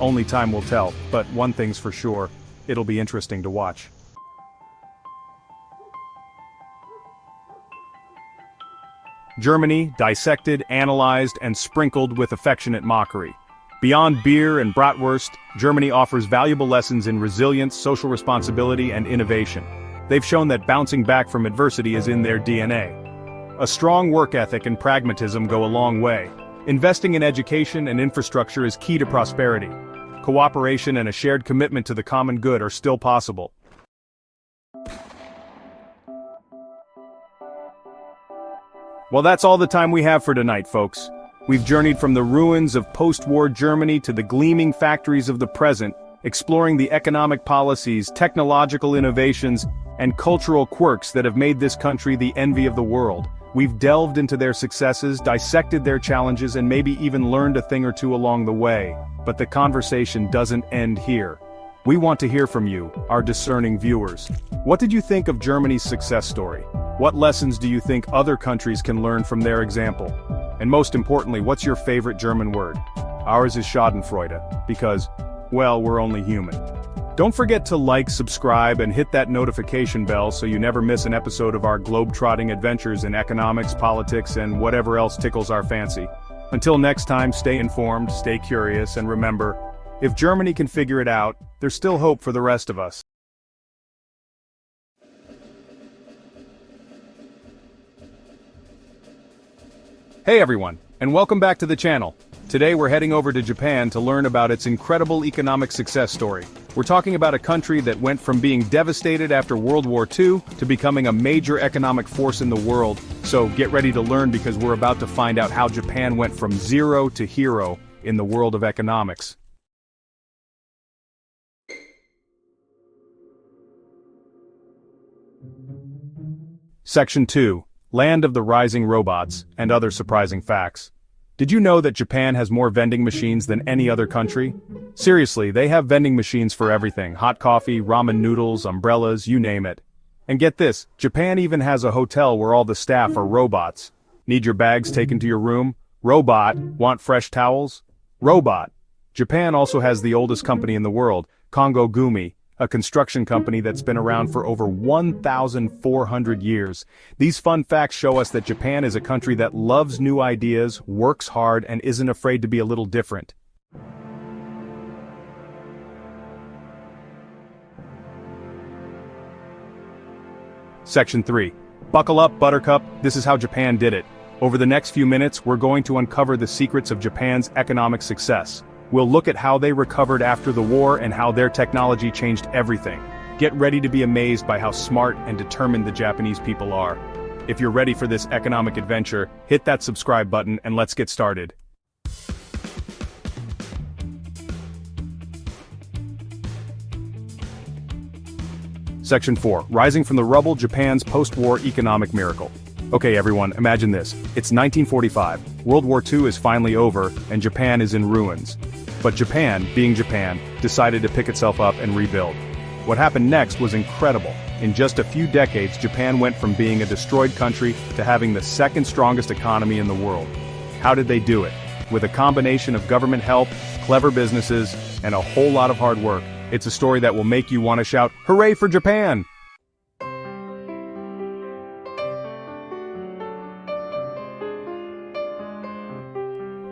Only time will tell, but one thing's for sure, it'll be interesting to watch. Germany, dissected, analyzed, and sprinkled with affectionate mockery. Beyond beer and bratwurst, Germany offers valuable lessons in resilience, social responsibility, and innovation. They've shown that bouncing back from adversity is in their DNA. A strong work ethic and pragmatism go a long way. Investing in education and infrastructure is key to prosperity. Cooperation and a shared commitment to the common good are still possible. Well, that's all the time we have for tonight, folks. We've journeyed from the ruins of post-war Germany to the gleaming factories of the present, exploring the economic policies, technological innovations, and cultural quirks that have made this country the envy of the world. We've delved into their successes, dissected their challenges, and maybe even learned a thing or two along the way. But the conversation doesn't end here. We want to hear from you, our discerning viewers. What did you think of Germany's success story? What lessons do you think other countries can learn from their example? And most importantly, what's your favorite German word? Ours is Schadenfreude, because, well, we're only human. Don't forget to like, subscribe, and hit that notification bell so you never miss an episode of our globe-trotting adventures in economics, politics, and whatever else tickles our fancy. Until next time, stay informed, stay curious, and remember, if Germany can figure it out, there's still hope for the rest of us. Hey everyone, and welcome back to the channel. Today we're heading over to Japan to learn about its incredible economic success story. We're talking about a country that went from being devastated after World War II to becoming a major economic force in the world. So get ready to learn, because we're about to find out how Japan went from zero to hero in the world of economics. Section 2. Land of the Rising Robots, and Other Surprising Facts. Did you know that Japan has more vending machines than any other country? Seriously, they have vending machines for everything: hot coffee, ramen noodles, umbrellas, you name it. And get this, Japan even has a hotel where all the staff are robots. Need your bags taken to your room? Robot. Want fresh towels? Robot. Japan also has the oldest company in the world, Kongo Gumi, a construction company that's been around for over 1,400 years. These fun facts show us that Japan is a country that loves new ideas, works hard, and isn't afraid to be a little different. Section 3. Buckle up, Buttercup, this is how Japan did it. Over the next few minutes, we're going to uncover the secrets of Japan's economic success. We'll look at how they recovered after the war and how their technology changed everything. Get ready to be amazed by how smart and determined the Japanese people are. If you're ready for this economic adventure, hit that subscribe button and let's get started. Section 4. Rising from the rubble, Japan's post-war economic miracle. Okay everyone, imagine this. It's 1945, World War II is finally over, and Japan is in ruins. But Japan, being Japan, decided to pick itself up and rebuild. What happened next was incredible. In just a few decades, Japan went from being a destroyed country to having the second strongest economy in the world. How did they do it? With a combination of government help, clever businesses, and a whole lot of hard work. It's a story that will make you want to shout, "Hooray for Japan!"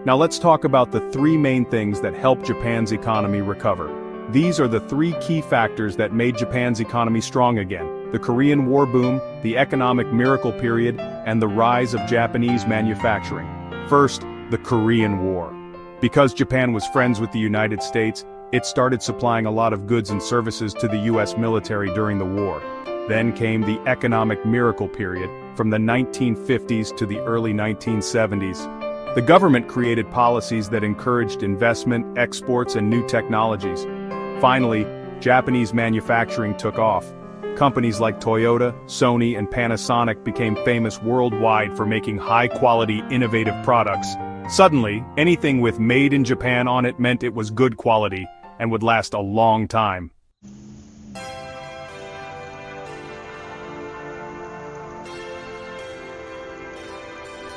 Now let's talk about the three main things that helped Japan's economy recover. These are the three key factors that made Japan's economy strong again: the Korean War boom, the economic miracle period, and the rise of Japanese manufacturing. First, the Korean War. Because Japan was friends with the United States, it started supplying a lot of goods and services to the US military during the war. Then came the economic miracle period, from the 1950s to the early 1970s. The government created policies that encouraged investment, exports, and new technologies. Finally, Japanese manufacturing took off. Companies like Toyota, Sony, and Panasonic became famous worldwide for making high-quality, innovative products. Suddenly, anything with "Made in Japan" on it meant it was good quality and would last a long time.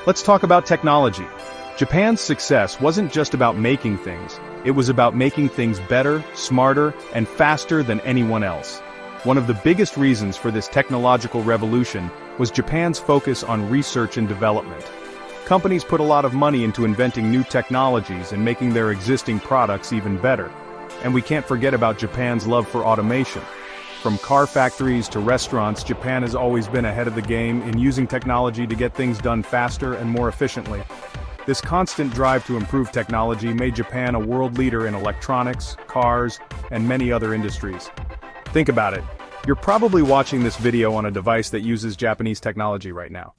Let's talk about technology. Japan's success wasn't just about making things, it was about making things better, smarter, and faster than anyone else. One of the biggest reasons for this technological revolution was Japan's focus on research and development. Companies put a lot of money into inventing new technologies and making their existing products even better. And we can't forget about Japan's love for automation. From car factories to restaurants, Japan has always been ahead of the game in using technology to get things done faster and more efficiently. This constant drive to improve technology made Japan a world leader in electronics, cars, and many other industries. Think about it. You're probably watching this video on a device that uses Japanese technology right now.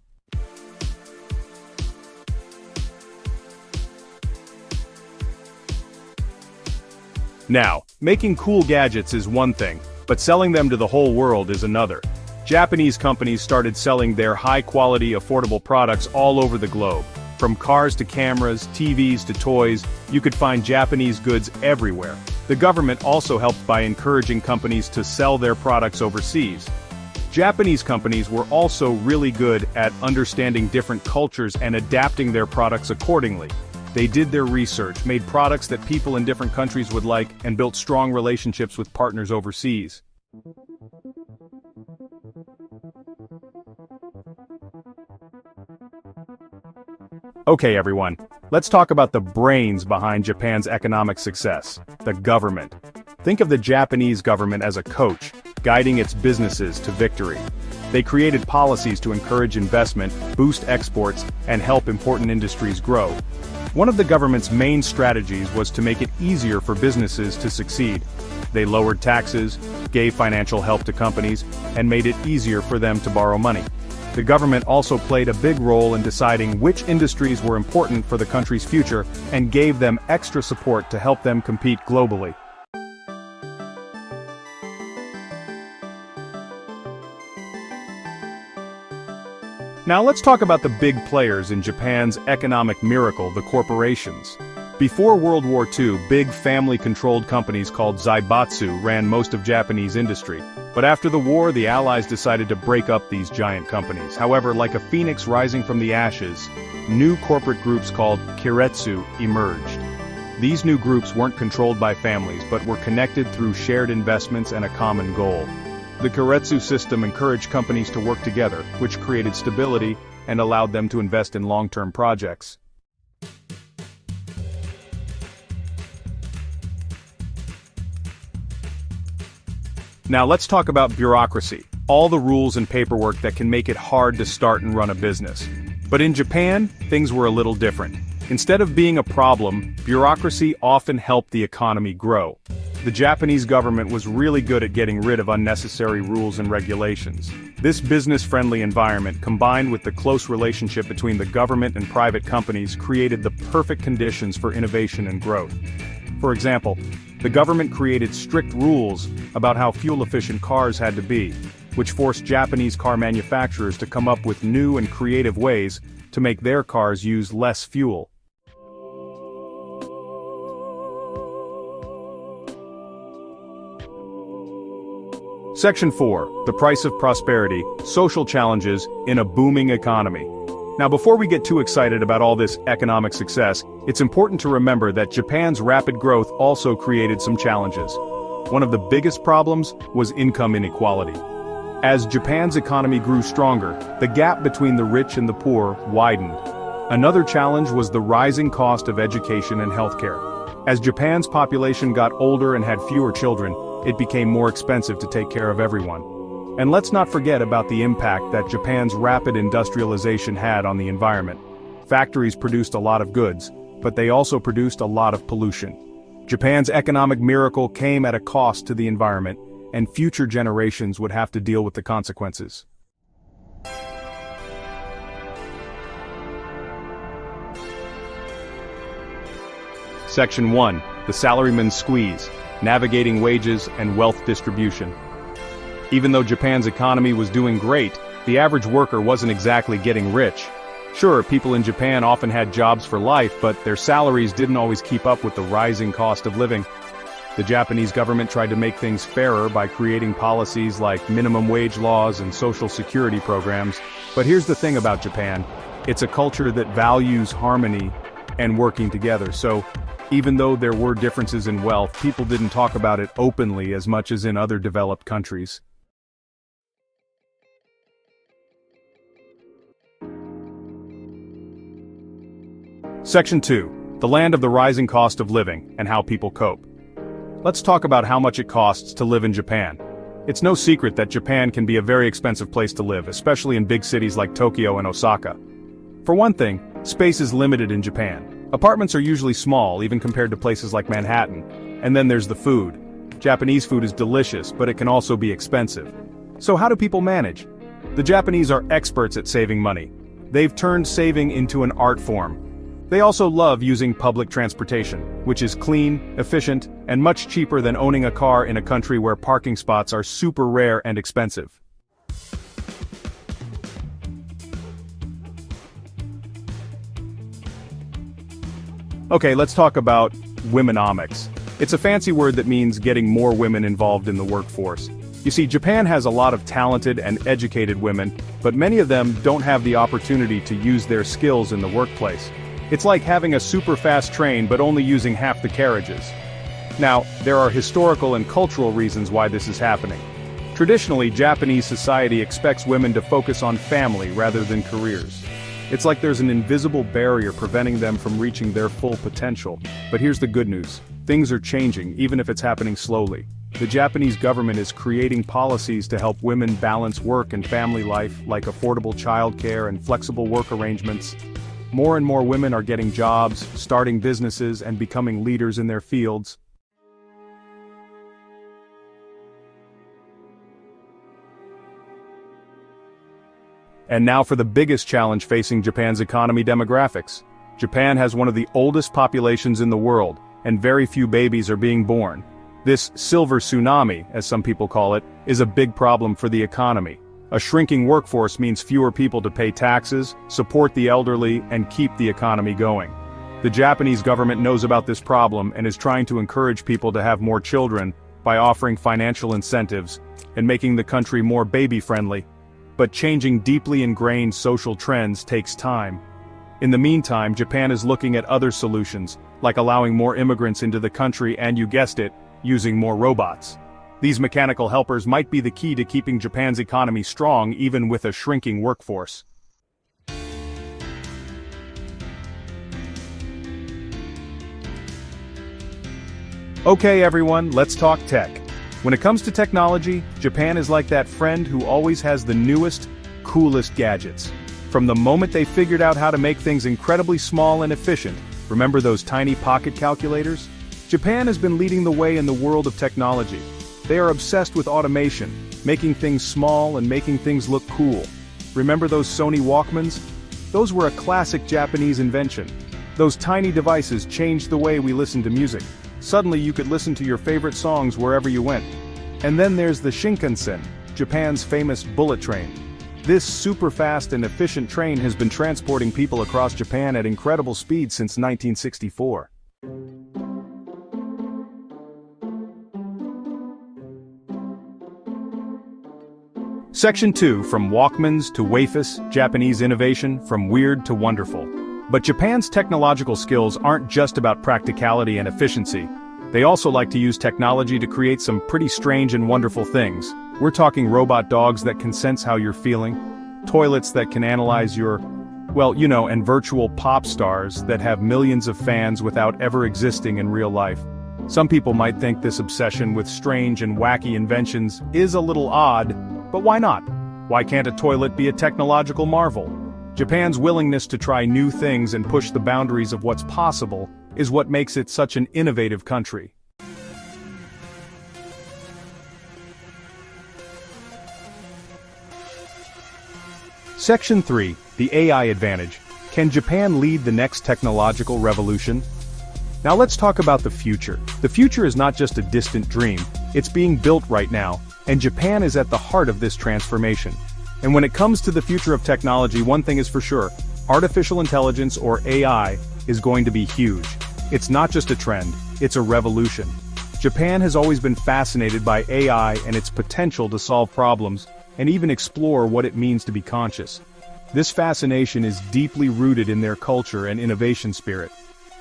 Now, making cool gadgets is one thing, but selling them to the whole world is another. Japanese companies started selling their high-quality, affordable products all over the globe. From cars to cameras, TVs to toys, you could find Japanese goods everywhere. The government also helped by encouraging companies to sell their products overseas. Japanese companies were also really good at understanding different cultures and adapting their products accordingly. They did their research, made products that people in different countries would like, and built strong relationships with partners overseas. Okay everyone, let's talk about the brains behind Japan's economic success, the government. Think of the Japanese government as a coach, guiding its businesses to victory. They created policies to encourage investment, boost exports, and help important industries grow. One of the government's main strategies was to make it easier for businesses to succeed. They lowered taxes, gave financial help to companies, and made it easier for them to borrow money. The government also played a big role in deciding which industries were important for the country's future and gave them extra support to help them compete globally. Now let's talk about the big players in Japan's economic miracle, the corporations. Before World War II, big family-controlled companies called zaibatsu ran most of Japanese industry. But after the war, the Allies decided to break up these giant companies. However, like a phoenix rising from the ashes, new corporate groups called keiretsu emerged. These new groups weren't controlled by families but were connected through shared investments and a common goal. The Keiretsu system encouraged companies to work together, which created stability and allowed them to invest in long-term projects. Now let's talk about bureaucracy, all the rules and paperwork that can make it hard to start and run a business. But in Japan, things were a little different. Instead of being a problem, bureaucracy often helped the economy grow. The Japanese government was really good at getting rid of unnecessary rules and regulations. This business-friendly environment, combined with the close relationship between the government and private companies, created the perfect conditions for innovation and growth. For example, the government created strict rules about how fuel-efficient cars had to be, which forced Japanese car manufacturers to come up with new and creative ways to make their cars use less fuel. Section 4. The price of prosperity, social challenges in a booming economy. Now before we get too excited about all this economic success, it's important to remember that Japan's rapid growth also created some challenges. One of the biggest problems was income inequality. As Japan's economy grew stronger, the gap between the rich and the poor widened. Another challenge was the rising cost of education and healthcare. As Japan's population got older and had fewer children, it became more expensive to take care of everyone. And let's not forget about the impact that Japan's rapid industrialization had on the environment. Factories produced a lot of goods, but they also produced a lot of pollution. Japan's economic miracle came at a cost to the environment, and future generations would have to deal with the consequences. Section 1. The Salaryman's Squeeze, Navigating Wages and Wealth Distribution. Even though Japan's economy was doing great, the average worker wasn't exactly getting rich. Sure, people in Japan often had jobs for life, but their salaries didn't always keep up with the rising cost of living. The Japanese government tried to make things fairer by creating policies like minimum wage laws and social security programs. But here's the thing about Japan. It's a culture that values harmony and working together. So, even though there were differences in wealth, people didn't talk about it openly as much as in other developed countries. Section 2. The Land of the Rising Cost of Living and How People Cope. Let's talk about how much it costs to live in Japan. It's no secret that Japan can be a very expensive place to live, especially in big cities like Tokyo and Osaka. For one thing, space is limited in Japan. Apartments are usually small, even compared to places like Manhattan. And then there's the food. Japanese food is delicious, but it can also be expensive. So how do people manage? The Japanese are experts at saving money. They've turned saving into an art form. They also love using public transportation, which is clean, efficient, and much cheaper than owning a car in a country where parking spots are super rare and expensive. Okay, let's talk about womenomics. It's a fancy word that means getting more women involved in the workforce. You see, Japan has a lot of talented and educated women, but many of them don't have the opportunity to use their skills in the workplace. It's like having a super fast train but only using half the carriages. Now, there are historical and cultural reasons why this is happening. Traditionally, Japanese society expects women to focus on family rather than careers. It's like there's an invisible barrier preventing them from reaching their full potential. But here's the good news. Things are changing, even if it's happening slowly. The Japanese government is creating policies to help women balance work and family life, like affordable childcare and flexible work arrangements. More and more women are getting jobs, starting businesses, and becoming leaders in their fields. And now for the biggest challenge facing Japan's economy: demographics. Japan has one of the oldest populations in the world, and very few babies are being born. This silver tsunami, as some people call it, is a big problem for the economy. A shrinking workforce means fewer people to pay taxes, support the elderly, and keep the economy going. The Japanese government knows about this problem and is trying to encourage people to have more children by offering financial incentives and making the country more baby-friendly. But changing deeply ingrained social trends takes time. In the meantime, Japan is looking at other solutions, like allowing more immigrants into the country and, you guessed it, using more robots. These mechanical helpers might be the key to keeping Japan's economy strong even with a shrinking workforce. Okay everyone, let's talk tech. When it comes to technology, Japan is like that friend who always has the newest, coolest gadgets. From the moment they figured out how to make things incredibly small and efficient, remember those tiny pocket calculators? Japan has been leading the way in the world of technology. They are obsessed with automation, making things small and making things look cool. Remember those Sony Walkmans? Those were a classic Japanese invention. Those tiny devices changed the way we listen to music. Suddenly you could listen to your favorite songs wherever you went. And then there's the Shinkansen, Japan's famous bullet train. This super-fast and efficient train has been transporting people across Japan at incredible speed since 1964. Section 2, from Walkmans to wafus, Japanese innovation, from weird to wonderful. But Japan's technological skills aren't just about practicality and efficiency. They also like to use technology to create some pretty strange and wonderful things. We're talking robot dogs that can sense how you're feeling, toilets that can analyze your, and virtual pop stars that have millions of fans without ever existing in real life. Some people might think this obsession with strange and wacky inventions is a little odd, but why not? Why can't a toilet be a technological marvel? Japan's willingness to try new things and push the boundaries of what's possible is what makes it such an innovative country. Section 3, the AI advantage. Can Japan lead the next technological revolution? Now let's talk about the future. The future is not just a distant dream, it's being built right now, and Japan is at the heart of this transformation. And when it comes to the future of technology, one thing is for sure, artificial intelligence, or AI, is going to be huge. It's not just a trend, it's a revolution. Japan has always been fascinated by AI and its potential to solve problems, and even explore what it means to be conscious. This fascination is deeply rooted in their culture and innovation spirit.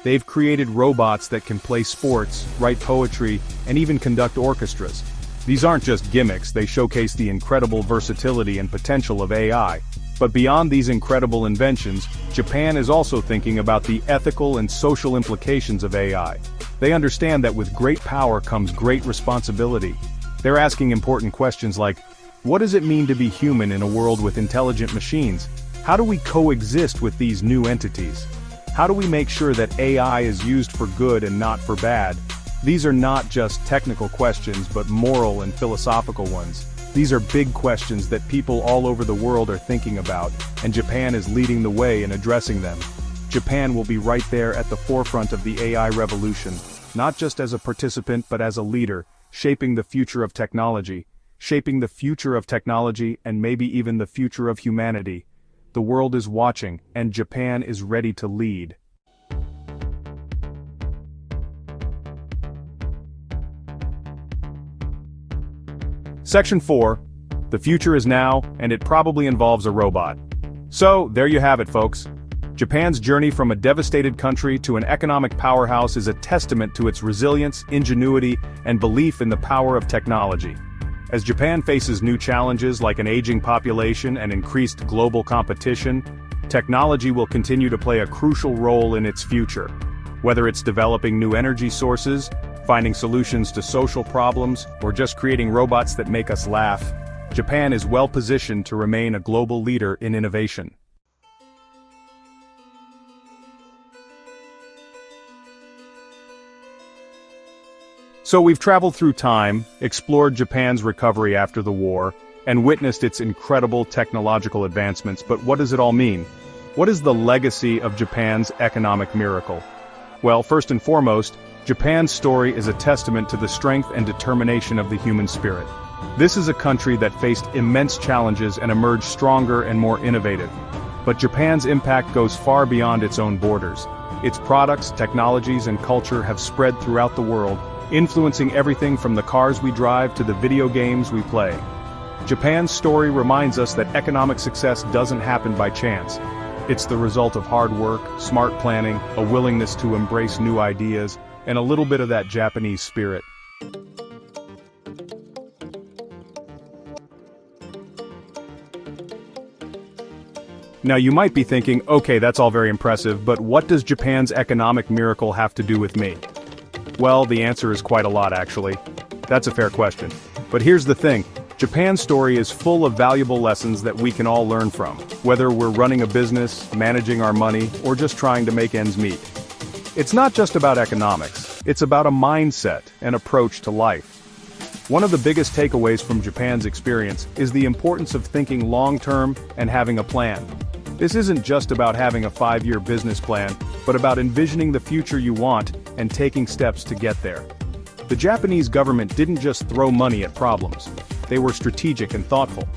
They've created robots that can play sports, write poetry, and even conduct orchestras. These aren't just gimmicks, they showcase the incredible versatility and potential of AI. But beyond these incredible inventions, Japan is also thinking about the ethical and social implications of AI. They understand that with great power comes great responsibility. They're asking important questions like, what does it mean to be human in a world with intelligent machines? How do we coexist with these new entities? How do we make sure that AI is used for good and not for bad? These are not just technical questions but moral and philosophical ones. These are big questions that people all over the world are thinking about, and Japan is leading the way in addressing them. Japan will be right there at the forefront of the AI revolution, not just as a participant but as a leader, shaping the future of technology and maybe even the future of humanity. The world is watching, and Japan is ready to lead. Section 4. The future is now, and it probably involves a robot. So, there you have it folks. Japan's journey from a devastated country to an economic powerhouse is a testament to its resilience, ingenuity, and belief in the power of technology. As Japan faces new challenges like an aging population and increased global competition, technology will continue to play a crucial role in its future. Whether it's developing new energy sources, finding solutions to social problems, or just creating robots that make us laugh, Japan is well positioned to remain a global leader in innovation. So we've traveled through time, explored Japan's recovery after the war, and witnessed its incredible technological advancements, but what does it all mean? What is the legacy of Japan's economic miracle? Well, first and foremost, Japan's story is a testament to the strength and determination of the human spirit. This is a country that faced immense challenges and emerged stronger and more innovative. But Japan's impact goes far beyond its own borders. Its products, technologies, and culture have spread throughout the world, influencing everything from the cars we drive to the video games we play. Japan's story reminds us that economic success doesn't happen by chance. It's the result of hard work, smart planning, a willingness to embrace new ideas, and a little bit of that Japanese spirit. Now you might be thinking, okay, that's all very impressive, but what does Japan's economic miracle have to do with me? Well, the answer is quite a lot actually. That's a fair question. But here's the thing, Japan's story is full of valuable lessons that we can all learn from, whether we're running a business, managing our money, or just trying to make ends meet. It's not just about economics, it's about a mindset and approach to life. One of the biggest takeaways from Japan's experience is the importance of thinking long-term and having a plan. This isn't just about having a 5-year business plan, but about envisioning the future you want and taking steps to get there. The Japanese government didn't just throw money at problems. They were strategic and thoughtful.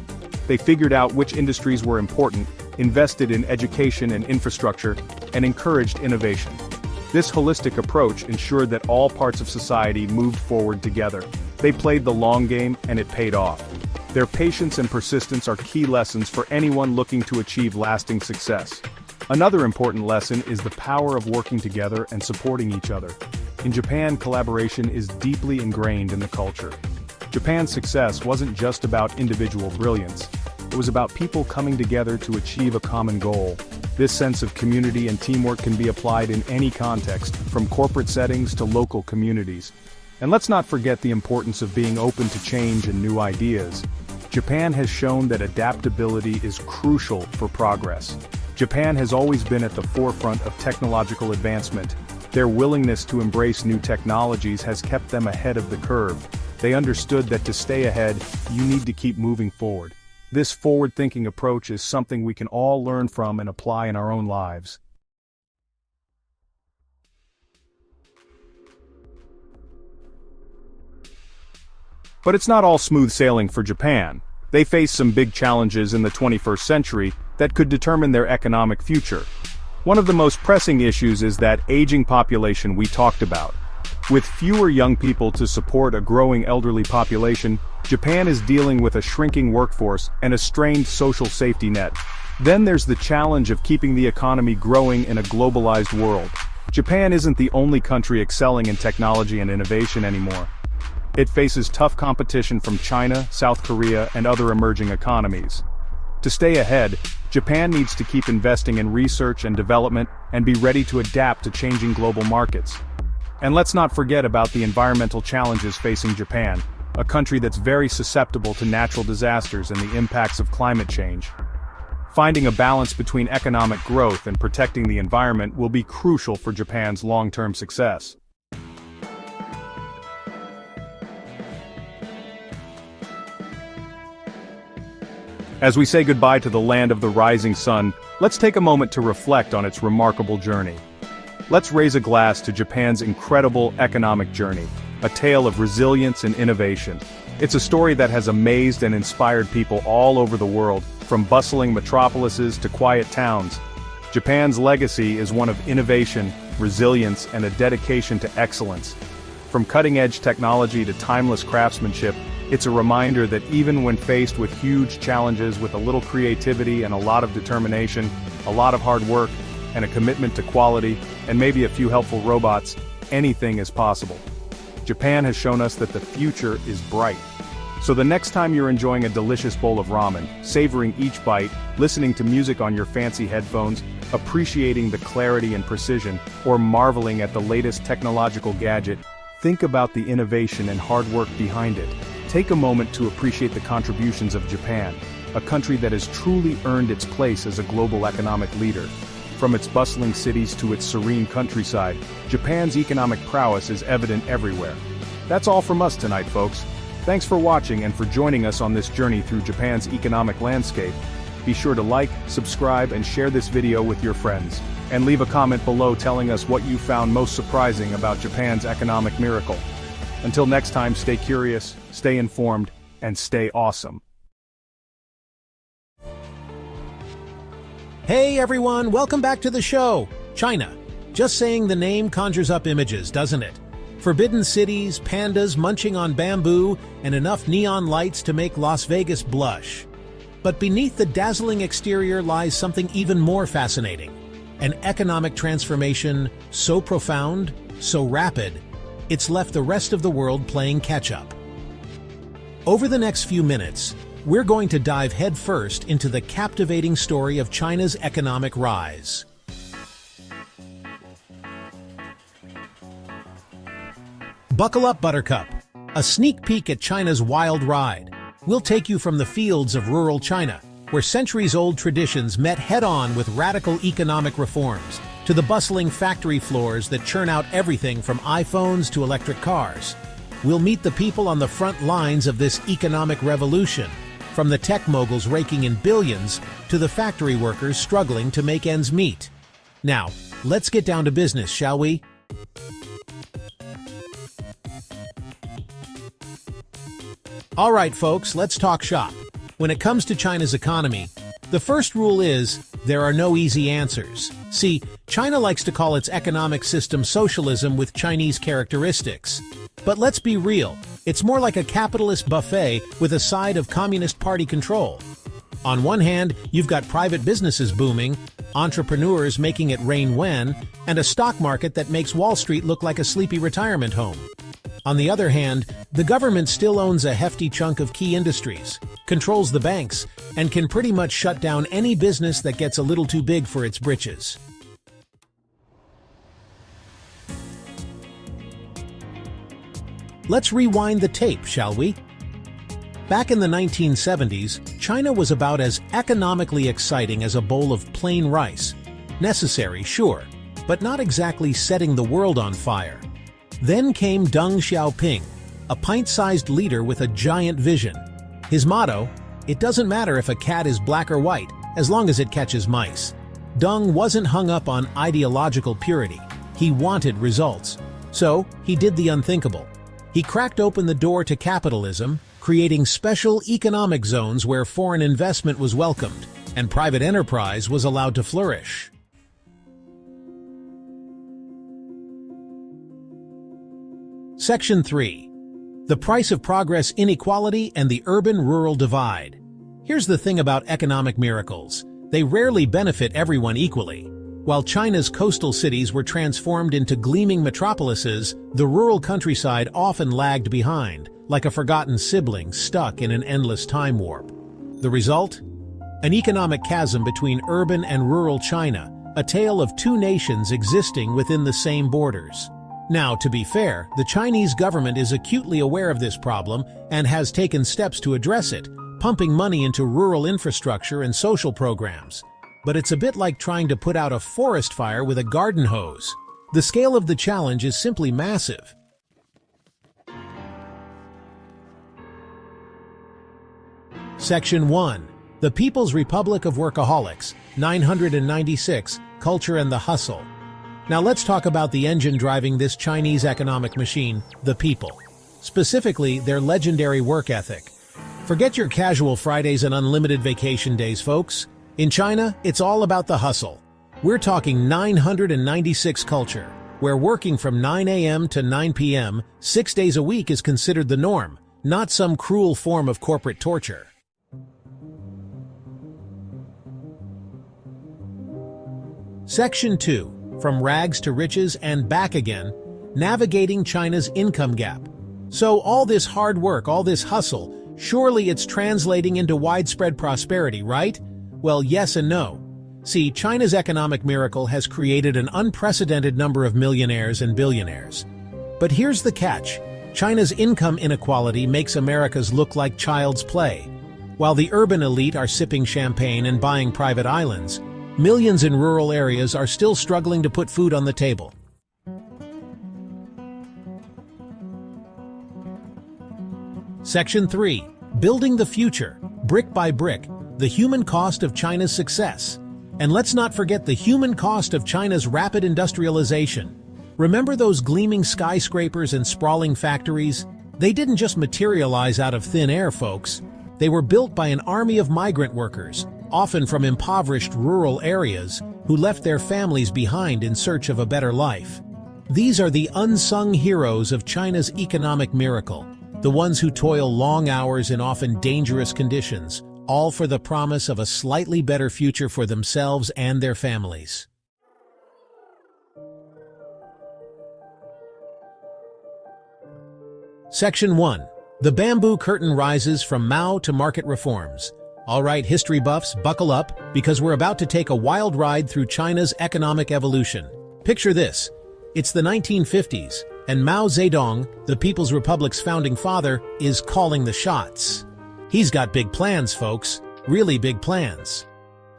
They figured out which industries were important, invested in education and infrastructure, and encouraged innovation. This holistic approach ensured that all parts of society moved forward together. They played the long game, and it paid off. Their patience and persistence are key lessons for anyone looking to achieve lasting success. Another important lesson is the power of working together and supporting each other. In Japan, collaboration is deeply ingrained in the culture. Japan's success wasn't just about individual brilliance. It was about people coming together to achieve a common goal. This sense of community and teamwork can be applied in any context, from corporate settings to local communities. And let's not forget the importance of being open to change and new ideas. Japan has shown that adaptability is crucial for progress. Japan has always been at the forefront of technological advancement. Their willingness to embrace new technologies has kept them ahead of the curve. They understood that to stay ahead, you need to keep moving forward. This forward-thinking approach is something we can all learn from and apply in our own lives. But it's not all smooth sailing for Japan. They face some big challenges in the 21st century that could determine their economic future. One of the most pressing issues is that aging population we talked about. With fewer young people to support a growing elderly population, Japan is dealing with a shrinking workforce and a strained social safety net. Then there's the challenge of keeping the economy growing in a globalized world. Japan isn't the only country excelling in technology and innovation anymore. It faces tough competition from China, South Korea, and other emerging economies. To stay ahead, Japan needs to keep investing in research and development and be ready to adapt to changing global markets. And let's not forget about the environmental challenges facing Japan, a country that's very susceptible to natural disasters and the impacts of climate change. Finding a balance between economic growth and protecting the environment will be crucial for Japan's long-term success. As we say goodbye to the land of the rising sun, let's take a moment to reflect on its remarkable journey. Let's raise a glass to Japan's incredible economic journey, a tale of resilience and innovation. It's a story that has amazed and inspired people all over the world, from bustling metropolises to quiet towns. Japan's legacy is one of innovation, resilience, and a dedication to excellence. From cutting-edge technology to timeless craftsmanship, it's a reminder that even when faced with huge challenges, with a little creativity and a lot of determination, a lot of hard work, and a commitment to quality, and maybe a few helpful robots, anything is possible. Japan has shown us that the future is bright. So the next time you're enjoying a delicious bowl of ramen, savoring each bite, listening to music on your fancy headphones, appreciating the clarity and precision, or marveling at the latest technological gadget, think about the innovation and hard work behind it. Take a moment to appreciate the contributions of Japan, a country that has truly earned its place as a global economic leader. From its bustling cities to its serene countryside, Japan's economic prowess is evident everywhere. That's all from us tonight, folks. Thanks for watching and for joining us on this journey through Japan's economic landscape. Be sure to like, subscribe, and share this video with your friends. And leave a comment below telling us what you found most surprising about Japan's economic miracle. Until next time, stay curious, stay informed, and stay awesome. Hey everyone, welcome back to the show. China. Just saying the name conjures up images, doesn't it? Forbidden cities, pandas munching on bamboo, and enough neon lights to make Las Vegas blush. But beneath the dazzling exterior lies something even more fascinating. An economic transformation so profound, so rapid, it's left the rest of the world playing catch-up. Over the next few minutes, we're going to dive headfirst into the captivating story of China's economic rise. Buckle up, Buttercup. A sneak peek at China's wild ride. We'll take you from the fields of rural China, where centuries-old traditions met head-on with radical economic reforms, to the bustling factory floors that churn out everything from iPhones to electric cars. We'll meet the people on the front lines of this economic revolution, from the tech moguls raking in billions to the factory workers struggling to make ends meet. Now, let's get down to business, shall we? All right, folks, let's talk shop. When it comes to China's economy, the first rule is there are no easy answers. See, China likes to call its economic system socialism with Chinese characteristics. But let's be real, it's more like a capitalist buffet with a side of Communist Party control. On one hand, you've got private businesses booming, entrepreneurs making it rain when, and a stock market that makes Wall Street look like a sleepy retirement home. On the other hand, the government still owns a hefty chunk of key industries, controls the banks, and can pretty much shut down any business that gets a little too big for its britches. Let's rewind the tape, shall we? Back in the 1970s, China was about as economically exciting as a bowl of plain rice. Necessary, sure, but not exactly setting the world on fire. Then came Deng Xiaoping, a pint-sized leader with a giant vision. His motto, "It doesn't matter if a cat is black or white, as long as it catches mice." Deng wasn't hung up on ideological purity. He wanted results. So, he did the unthinkable. He cracked open the door to capitalism, creating special economic zones where foreign investment was welcomed, and private enterprise was allowed to flourish. Section 3. The price of progress, inequality, and the urban-rural divide. Here's the thing about economic miracles. They rarely benefit everyone equally. While China's coastal cities were transformed into gleaming metropolises, the rural countryside often lagged behind, like a forgotten sibling stuck in an endless time warp. The result? An economic chasm between urban and rural China, a tale of two nations existing within the same borders. Now, to be fair, the Chinese government is acutely aware of this problem and has taken steps to address it, pumping money into rural infrastructure and social programs. But it's a bit like trying to put out a forest fire with a garden hose. The scale of the challenge is simply massive. Section 1. The People's Republic of Workaholics, 996, Culture and the Hustle. Now let's talk about the engine driving this Chinese economic machine, the people. Specifically, their legendary work ethic. Forget your casual Fridays and unlimited vacation days, folks. In China, it's all about the hustle. We're talking 996 culture, where working from 9 a.m. to 9 p.m. 6 days a week is considered the norm, not some cruel form of corporate torture. Section 2. From rags to riches and back again, navigating China's income gap. So all this hard work, all this hustle, surely it's translating into widespread prosperity, right? Well, yes and no. See, China's economic miracle has created an unprecedented number of millionaires and billionaires. But here's the catch. China's income inequality makes America's look like child's play. While the urban elite are sipping champagne and buying private islands, millions in rural areas are still struggling to put food on the table. Section 3. Building the future, brick by brick, the human cost of China's success. And let's not forget the human cost of China's rapid industrialization. Remember those gleaming skyscrapers and sprawling factories? They didn't just materialize out of thin air, folks. They were built by an army of migrant workers, often from impoverished rural areas, who left their families behind in search of a better life. These are the unsung heroes of China's economic miracle, the ones who toil long hours in often dangerous conditions, all for the promise of a slightly better future for themselves and their families. Section 1. The bamboo curtain rises from Mao to market reforms. All right, history buffs, buckle up, because we're about to take a wild ride through China's economic evolution. Picture this. It's the 1950s, and Mao Zedong, the People's Republic's founding father, is calling the shots. He's got big plans, folks. Really big plans.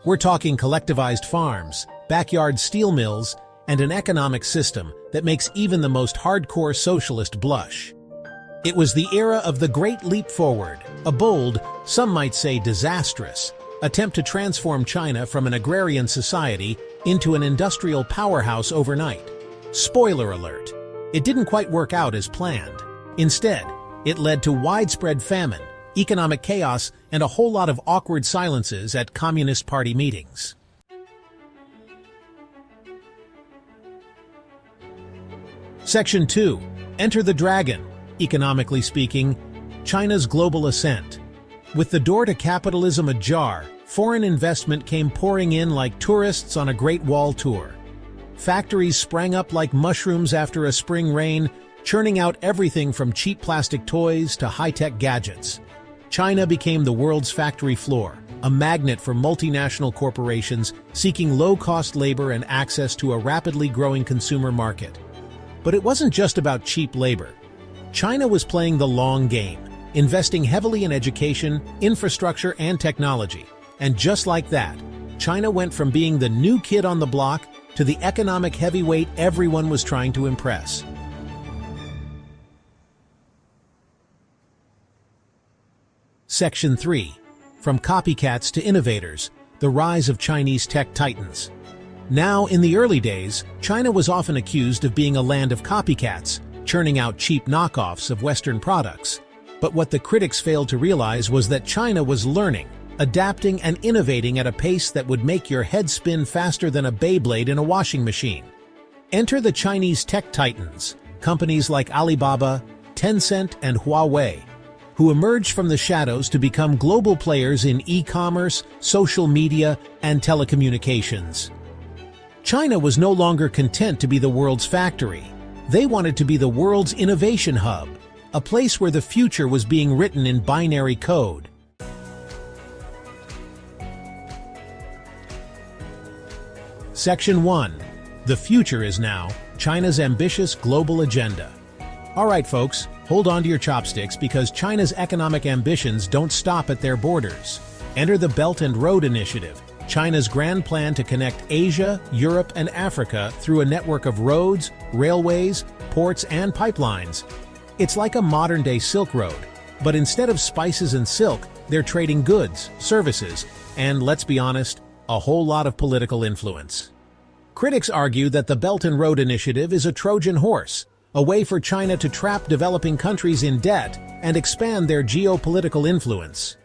We're talking collectivized farms, backyard steel mills, and an economic system that makes even the most hardcore socialist blush. It was the era of the Great Leap Forward, a bold, some might say disastrous, attempt to transform China from an agrarian society into an industrial powerhouse overnight. Spoiler alert, it didn't quite work out as planned. Instead, it led to widespread famine, economic chaos, and a whole lot of awkward silences at Communist Party meetings. Section 2. Enter the Dragon. Economically speaking, China's global ascent. With the door to capitalism ajar, foreign investment came pouring in like tourists on a Great Wall tour. Factories sprang up like mushrooms after a spring rain, churning out everything from cheap plastic toys to high-tech gadgets. China became the world's factory floor, a magnet for multinational corporations seeking low-cost labor and access to a rapidly growing consumer market. But it wasn't just about cheap labor. China was playing the long game, investing heavily in education, infrastructure, and technology. And just like that, China went from being the new kid on the block to the economic heavyweight everyone was trying to impress. Section 3. From copycats to innovators, the rise of Chinese tech titans. Now, in the early days, China was often accused of being a land of copycats, churning out cheap knockoffs of Western products. But what the critics failed to realize was that China was learning, adapting, and innovating at a pace that would make your head spin faster than a Beyblade in a washing machine. Enter the Chinese tech titans, companies like Alibaba, Tencent, and Huawei, who emerged from the shadows to become global players in e-commerce, social media, and telecommunications. China was no longer content to be the world's factory. They wanted to be the world's innovation hub, a place where the future was being written in binary code. Section 1. The future is now China's ambitious global agenda. All right, folks, hold on to your chopsticks because China's economic ambitions don't stop at their borders. Enter the Belt and Road Initiative, China's grand plan to connect Asia, Europe, and Africa through a network of roads, railways, ports, and pipelines. It's like a modern-day Silk Road, but instead of spices and silk, they're trading goods, services, and, let's be honest, a whole lot of political influence. Critics argue that the Belt and Road Initiative is a Trojan horse, a way for China to trap developing countries in debt and expand their geopolitical influence.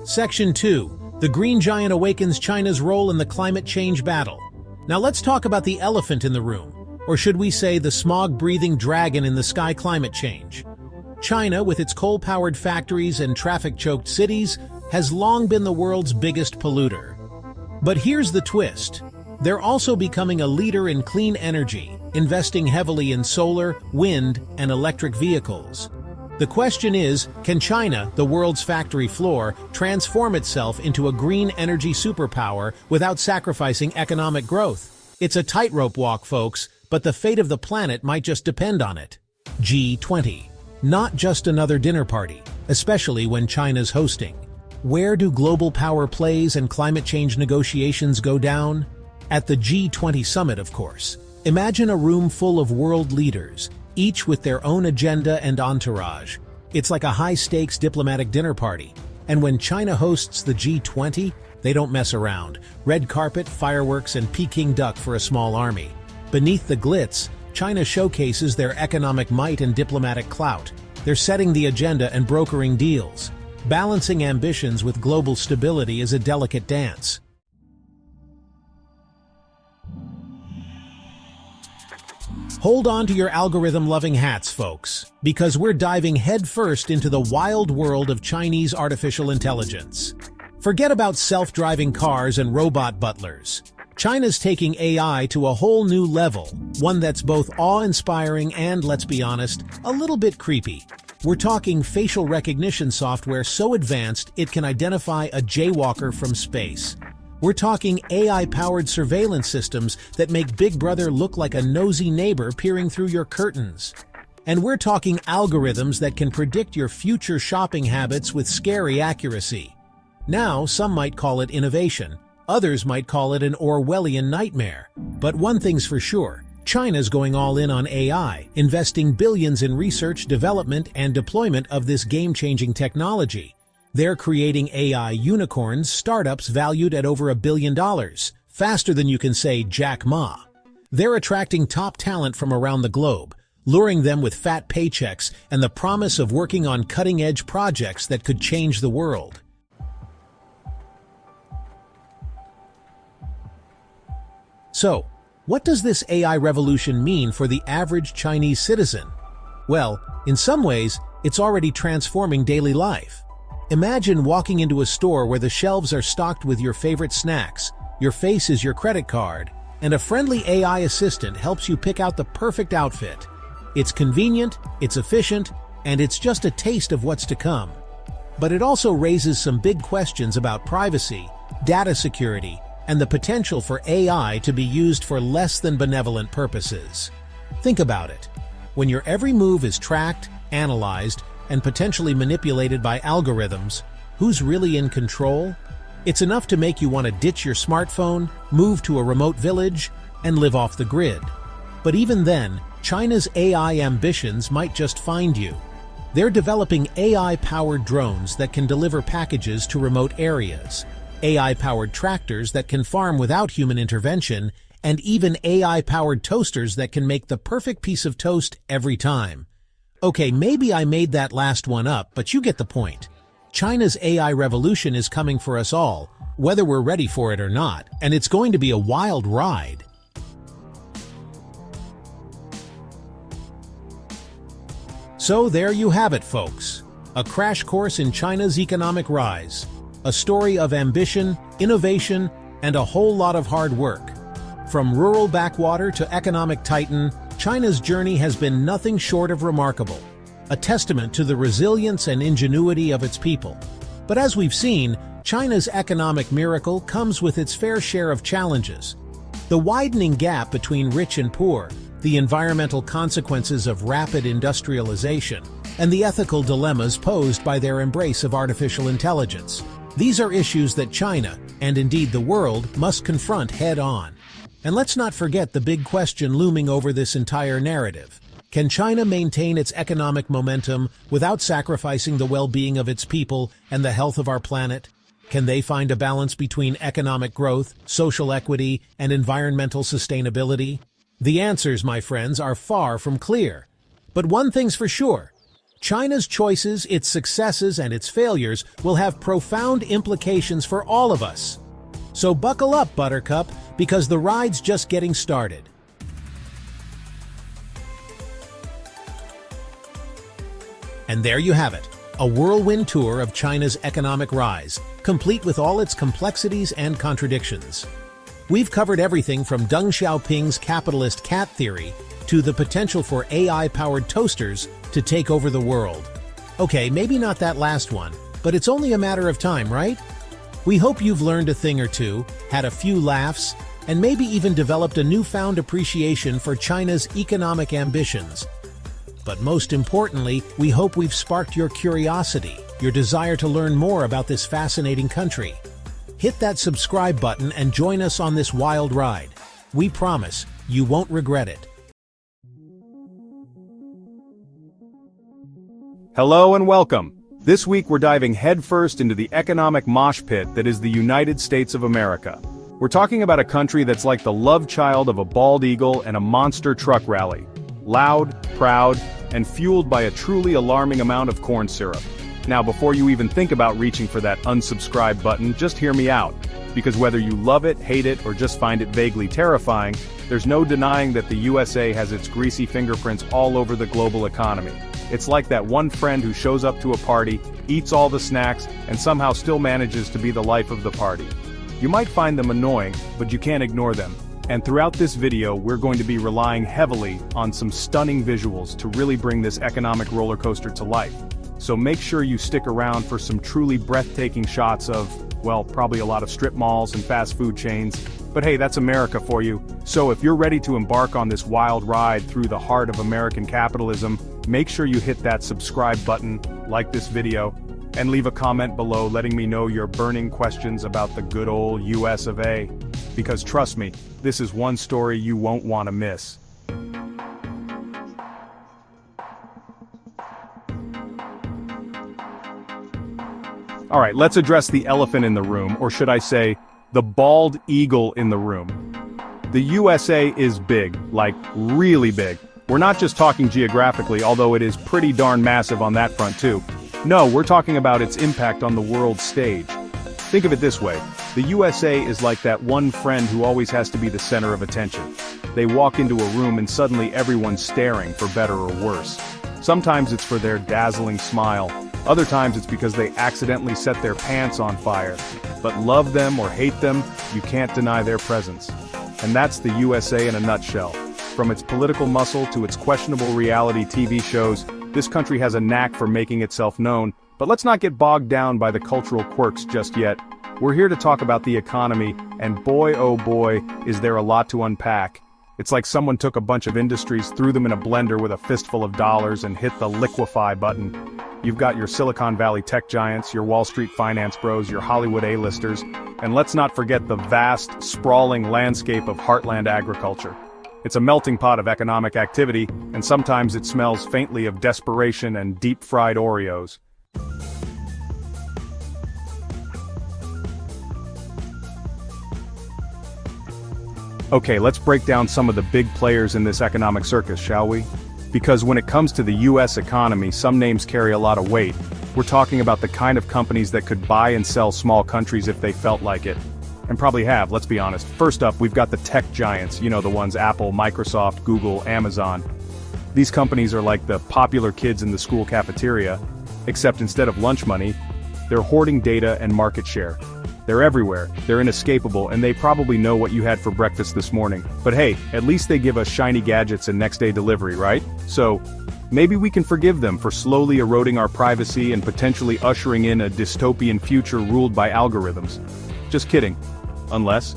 Section 2. The Green Giant awakens China's role in the climate change battle. Now let's talk about the elephant in the room, or should we say the smog-breathing dragon in the sky climate change. China, with its coal-powered factories and traffic-choked cities, has long been the world's biggest polluter. But here's the twist. They're also becoming a leader in clean energy, investing heavily in solar, wind, and electric vehicles. The question is, can China, the world's factory floor, transform itself into a green energy superpower without sacrificing economic growth? It's a tightrope walk, folks, but the fate of the planet might just depend on it. G20. Not just another dinner party, especially when China's hosting. Where do global power plays and climate change negotiations go down? At the G20 summit, of course. Imagine a room full of world leaders, each with their own agenda and entourage. It's like a high-stakes diplomatic dinner party. And when China hosts the G20, they don't mess around. Red carpet, fireworks, and Peking duck for a small army. Beneath the glitz, China showcases their economic might and diplomatic clout. They're setting the agenda and brokering deals. Balancing ambitions with global stability is a delicate dance. Hold on to your algorithm-loving hats, folks, because we're diving headfirst into the wild world of Chinese artificial intelligence. Forget about self-driving cars and robot butlers. China's taking AI to a whole new level, one that's both awe-inspiring and, let's be honest, a little bit creepy. We're talking facial recognition software so advanced it can identify a jaywalker from space. We're talking AI-powered surveillance systems that make Big Brother look like a nosy neighbor peering through your curtains. And we're talking algorithms that can predict your future shopping habits with scary accuracy. Now, some might call it innovation. Others might call it an Orwellian nightmare. But one thing's for sure, China's going all in on AI, investing billions in research, development, and deployment of this game-changing technology. They're creating AI unicorns, startups valued at over $1 billion, faster than you can say Jack Ma. They're attracting top talent from around the globe, luring them with fat paychecks and the promise of working on cutting-edge projects that could change the world. So, what does this AI revolution mean for the average Chinese citizen? Well, in some ways, it's already transforming daily life. Imagine walking into a store where the shelves are stocked with your favorite snacks, your face is your credit card, and a friendly AI assistant helps you pick out the perfect outfit. It's convenient, it's efficient, and it's just a taste of what's to come. But it also raises some big questions about privacy, data security, and the potential for AI to be used for less than benevolent purposes. Think about it. When your every move is tracked, analyzed, and potentially manipulated by algorithms, who's really in control? It's enough to make you want to ditch your smartphone, move to a remote village, and live off the grid. But even then, China's AI ambitions might just find you. They're developing AI-powered drones that can deliver packages to remote areas, AI-powered tractors that can farm without human intervention, and even AI-powered toasters that can make the perfect piece of toast every time. Okay, maybe I made that last one up, but you get the point. China's AI revolution is coming for us all, whether we're ready for it or not, and it's going to be a wild ride. So there you have it, folks. A crash course in China's economic rise. A story of ambition, innovation, and a whole lot of hard work. From rural backwater to economic titan, China's journey has been nothing short of remarkable, a testament to the resilience and ingenuity of its people. But as we've seen, China's economic miracle comes with its fair share of challenges. The widening gap between rich and poor, the environmental consequences of rapid industrialization, and the ethical dilemmas posed by their embrace of artificial intelligence. These are issues that China, and indeed the world, must confront head-on. And let's not forget the big question looming over this entire narrative. Can China maintain its economic momentum without sacrificing the well-being of its people and the health of our planet? Can they find a balance between economic growth, social equity, and environmental sustainability? The answers, my friends, are far from clear. But one thing's for sure. China's choices, its successes, and its failures will have profound implications for all of us. So buckle up, Buttercup, because the ride's just getting started. And there you have it, a whirlwind tour of China's economic rise, complete with all its complexities and contradictions. We've covered everything from Deng Xiaoping's capitalist cat theory to the potential for AI-powered toasters to take over the world. Okay, maybe not that last one, but it's only a matter of time, right? We hope you've learned a thing or two, had a few laughs, and maybe even developed a newfound appreciation for China's economic ambitions. But most importantly, we hope we've sparked your curiosity, your desire to learn more about this fascinating country. Hit that subscribe button and join us on this wild ride. We promise you won't regret it. Hello and welcome. This week we're diving headfirst into the economic mosh pit that is the United States of America. We're talking about a country that's like the love child of a bald eagle and a monster truck rally. Loud, proud, and fueled by a truly alarming amount of corn syrup. Now, before you even think about reaching for that unsubscribe button, just hear me out. Because whether you love it, hate it, or just find it vaguely terrifying, there's no denying that the USA has its greasy fingerprints all over the global economy. It's like that one friend who shows up to a party, eats all the snacks, and somehow still manages to be the life of the party. You might find them annoying, but you can't ignore them. And throughout this video, we're going to be relying heavily on some stunning visuals to really bring this economic roller coaster to life. So make sure you stick around for some truly breathtaking shots of, well, probably a lot of strip malls and fast food chains. But hey, that's America for you. So if you're ready to embark on this wild ride through the heart of American capitalism, make sure you hit that subscribe button, like this video, and leave a comment below letting me know your burning questions about the good old US of A. Because trust me, this is one story you won't want to miss. Alright, let's address the elephant in the room, or should I say, the bald eagle in the room. The USA is big, like really big. We're not just talking geographically, although it is pretty darn massive on that front too. No, we're talking about its impact on the world stage. Think of it this way, the USA is like that one friend who always has to be the center of attention. They walk into a room and suddenly everyone's staring, for better or worse. Sometimes it's for their dazzling smile, other times it's because they accidentally set their pants on fire. But love them or hate them, you can't deny their presence. And that's the USA in a nutshell. From its political muscle to its questionable reality TV shows, this country has a knack for making itself known, but let's not get bogged down by the cultural quirks just yet. We're here to talk about the economy, and boy oh boy, is there a lot to unpack. It's like someone took a bunch of industries, threw them in a blender with a fistful of dollars and hit the liquefy button. You've got your Silicon Valley tech giants, your Wall Street finance bros, your Hollywood A-listers, and let's not forget the vast, sprawling landscape of heartland agriculture. It's a melting pot of economic activity, and sometimes it smells faintly of desperation and deep-fried Oreos. Okay, let's break down some of the big players in this economic circus, shall we? Because when it comes to the US economy, some names carry a lot of weight. We're talking about the kind of companies that could buy and sell small countries if they felt like it. And probably have, let's be honest. First up, we've got the tech giants, you know, the ones Apple, Microsoft, Google, Amazon. These companies are like the popular kids in the school cafeteria, except instead of lunch money, they're hoarding data and market share. They're everywhere, they're inescapable, and they probably know what you had for breakfast this morning. But hey, at least they give us shiny gadgets and next-day delivery, right? So, maybe we can forgive them for slowly eroding our privacy and potentially ushering in a dystopian future ruled by algorithms. Just kidding. Unless.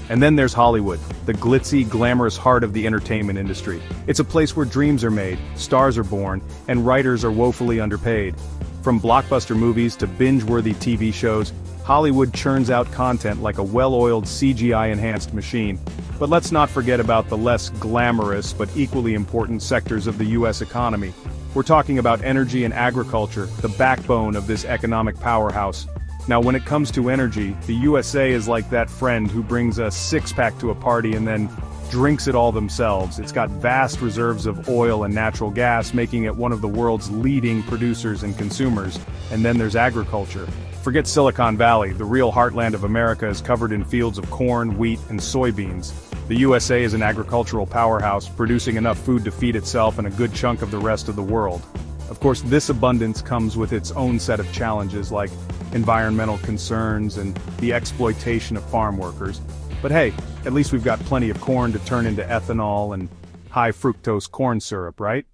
And then there's Hollywood, the glitzy, glamorous heart of the entertainment industry. It's a place where dreams are made, stars are born, and writers are woefully underpaid. From blockbuster movies to binge-worthy TV shows, Hollywood churns out content like a well-oiled CGI-enhanced machine. But let's not forget about the less glamorous but equally important sectors of the US economy. We're talking about energy and agriculture, the backbone of this economic powerhouse. Now when it comes to energy, the USA is like that friend who brings a six-pack to a party and then drinks it all themselves. It's got vast reserves of oil and natural gas, making it one of the world's leading producers and consumers. And then there's agriculture. Forget Silicon Valley, the real heartland of America is covered in fields of corn, wheat, and soybeans. The USA is an agricultural powerhouse, producing enough food to feed itself and a good chunk of the rest of the world. Of course, this abundance comes with its own set of challenges like environmental concerns and the exploitation of farm workers. But hey, at least we've got plenty of corn to turn into ethanol and high fructose corn syrup, right?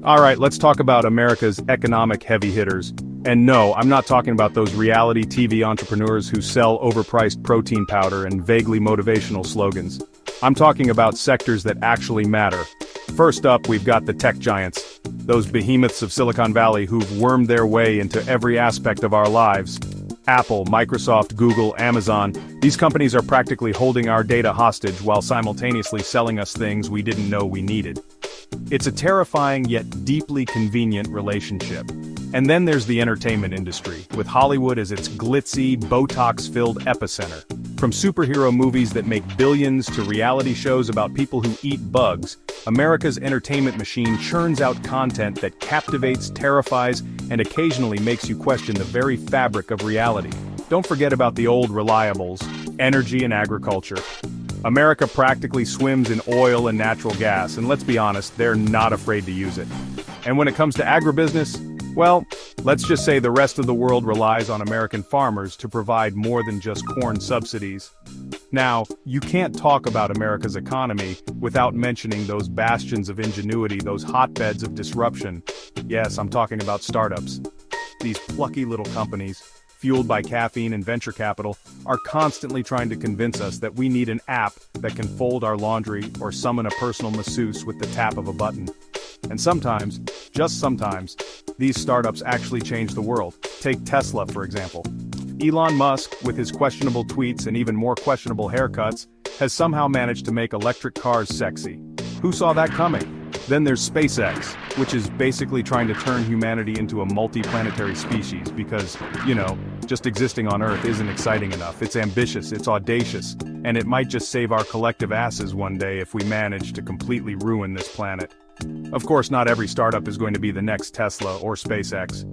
Alright, let's talk about America's economic heavy hitters. And no, I'm not talking about those reality TV entrepreneurs who sell overpriced protein powder and vaguely motivational slogans. I'm talking about sectors that actually matter. First up, we've got the tech giants. Those behemoths of Silicon Valley who've wormed their way into every aspect of our lives. Apple, Microsoft, Google, Amazon, these companies are practically holding our data hostage while simultaneously selling us things we didn't know we needed. It's a terrifying yet deeply convenient relationship. And then there's the entertainment industry, with Hollywood as its glitzy, Botox-filled epicenter. From superhero movies that make billions to reality shows about people who eat bugs, America's entertainment machine churns out content that captivates, terrifies, and occasionally makes you question the very fabric of reality. Don't forget about the old reliables, energy and agriculture. America practically swims in oil and natural gas, and let's be honest, they're not afraid to use it. And when it comes to agribusiness, well, let's just say the rest of the world relies on American farmers to provide more than just corn subsidies. Now, you can't talk about America's economy without mentioning those bastions of ingenuity, those hotbeds of disruption. Yes, I'm talking about startups. These plucky little companies, fueled by caffeine and venture capital, are constantly trying to convince us that we need an app that can fold our laundry or summon a personal masseuse with the tap of a button. And sometimes, just sometimes, these startups actually change the world. Take Tesla, for example. Elon Musk, with his questionable tweets and even more questionable haircuts, has somehow managed to make electric cars sexy. Who saw that coming? Then there's SpaceX, which is basically trying to turn humanity into a multi-planetary species because, just existing on Earth isn't exciting enough. It's ambitious, it's audacious, and it might just save our collective asses one day if we manage to completely ruin this planet. Of course, not every startup is going to be the next Tesla or SpaceX.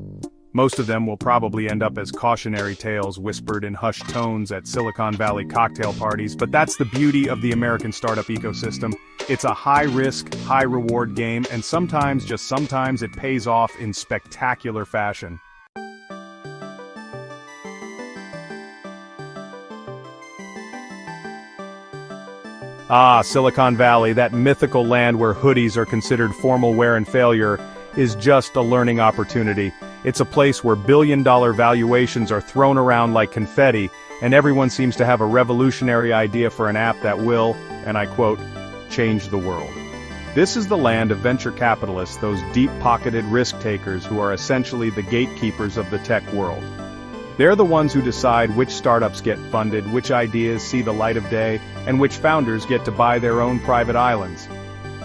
Most of them will probably end up as cautionary tales whispered in hushed tones at Silicon Valley cocktail parties, but that's the beauty of the American startup ecosystem. It's a high-risk, high-reward game, and sometimes, just sometimes, it pays off in spectacular fashion. Ah, Silicon Valley, that mythical land where hoodies are considered formal wear and failure, is just a learning opportunity. It's a place where billion-dollar valuations are thrown around like confetti, and everyone seems to have a revolutionary idea for an app that will, and I quote, change the world. This is the land of venture capitalists, those deep-pocketed risk-takers who are essentially the gatekeepers of the tech world. They're the ones who decide which startups get funded, which ideas see the light of day, and which founders get to buy their own private islands.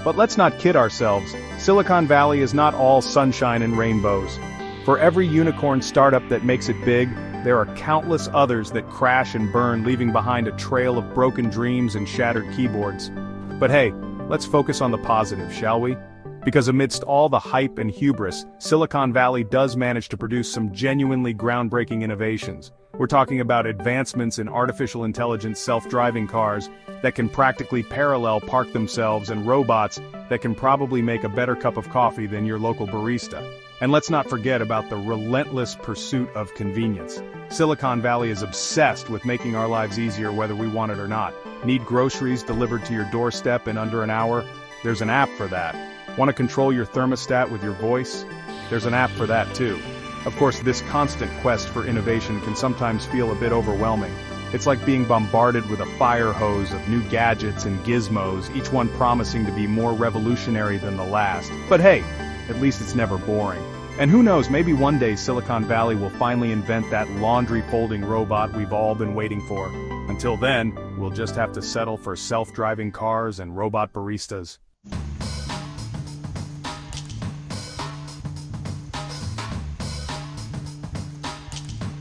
But let's not kid ourselves, Silicon Valley is not all sunshine and rainbows. For every unicorn startup that makes it big, there are countless others that crash and burn, leaving behind a trail of broken dreams and shattered keyboards. But hey, let's focus on the positive, shall we? Because amidst all the hype and hubris, Silicon Valley does manage to produce some genuinely groundbreaking innovations. We're talking about advancements in artificial intelligence self-driving cars that can practically parallel park themselves and robots that can probably make a better cup of coffee than your local barista. And let's not forget about the relentless pursuit of convenience. Silicon Valley is obsessed with making our lives easier whether we want it or not. Need groceries delivered to your doorstep in under an hour? There's an app for that. Want to control your thermostat with your voice? There's an app for that too. Of course, this constant quest for innovation can sometimes feel a bit overwhelming. It's like being bombarded with a fire hose of new gadgets and gizmos, each one promising to be more revolutionary than the last. But hey, at least it's never boring. And who knows, maybe one day Silicon Valley will finally invent that laundry-folding robot we've all been waiting for. Until then, we'll just have to settle for self-driving cars and robot baristas.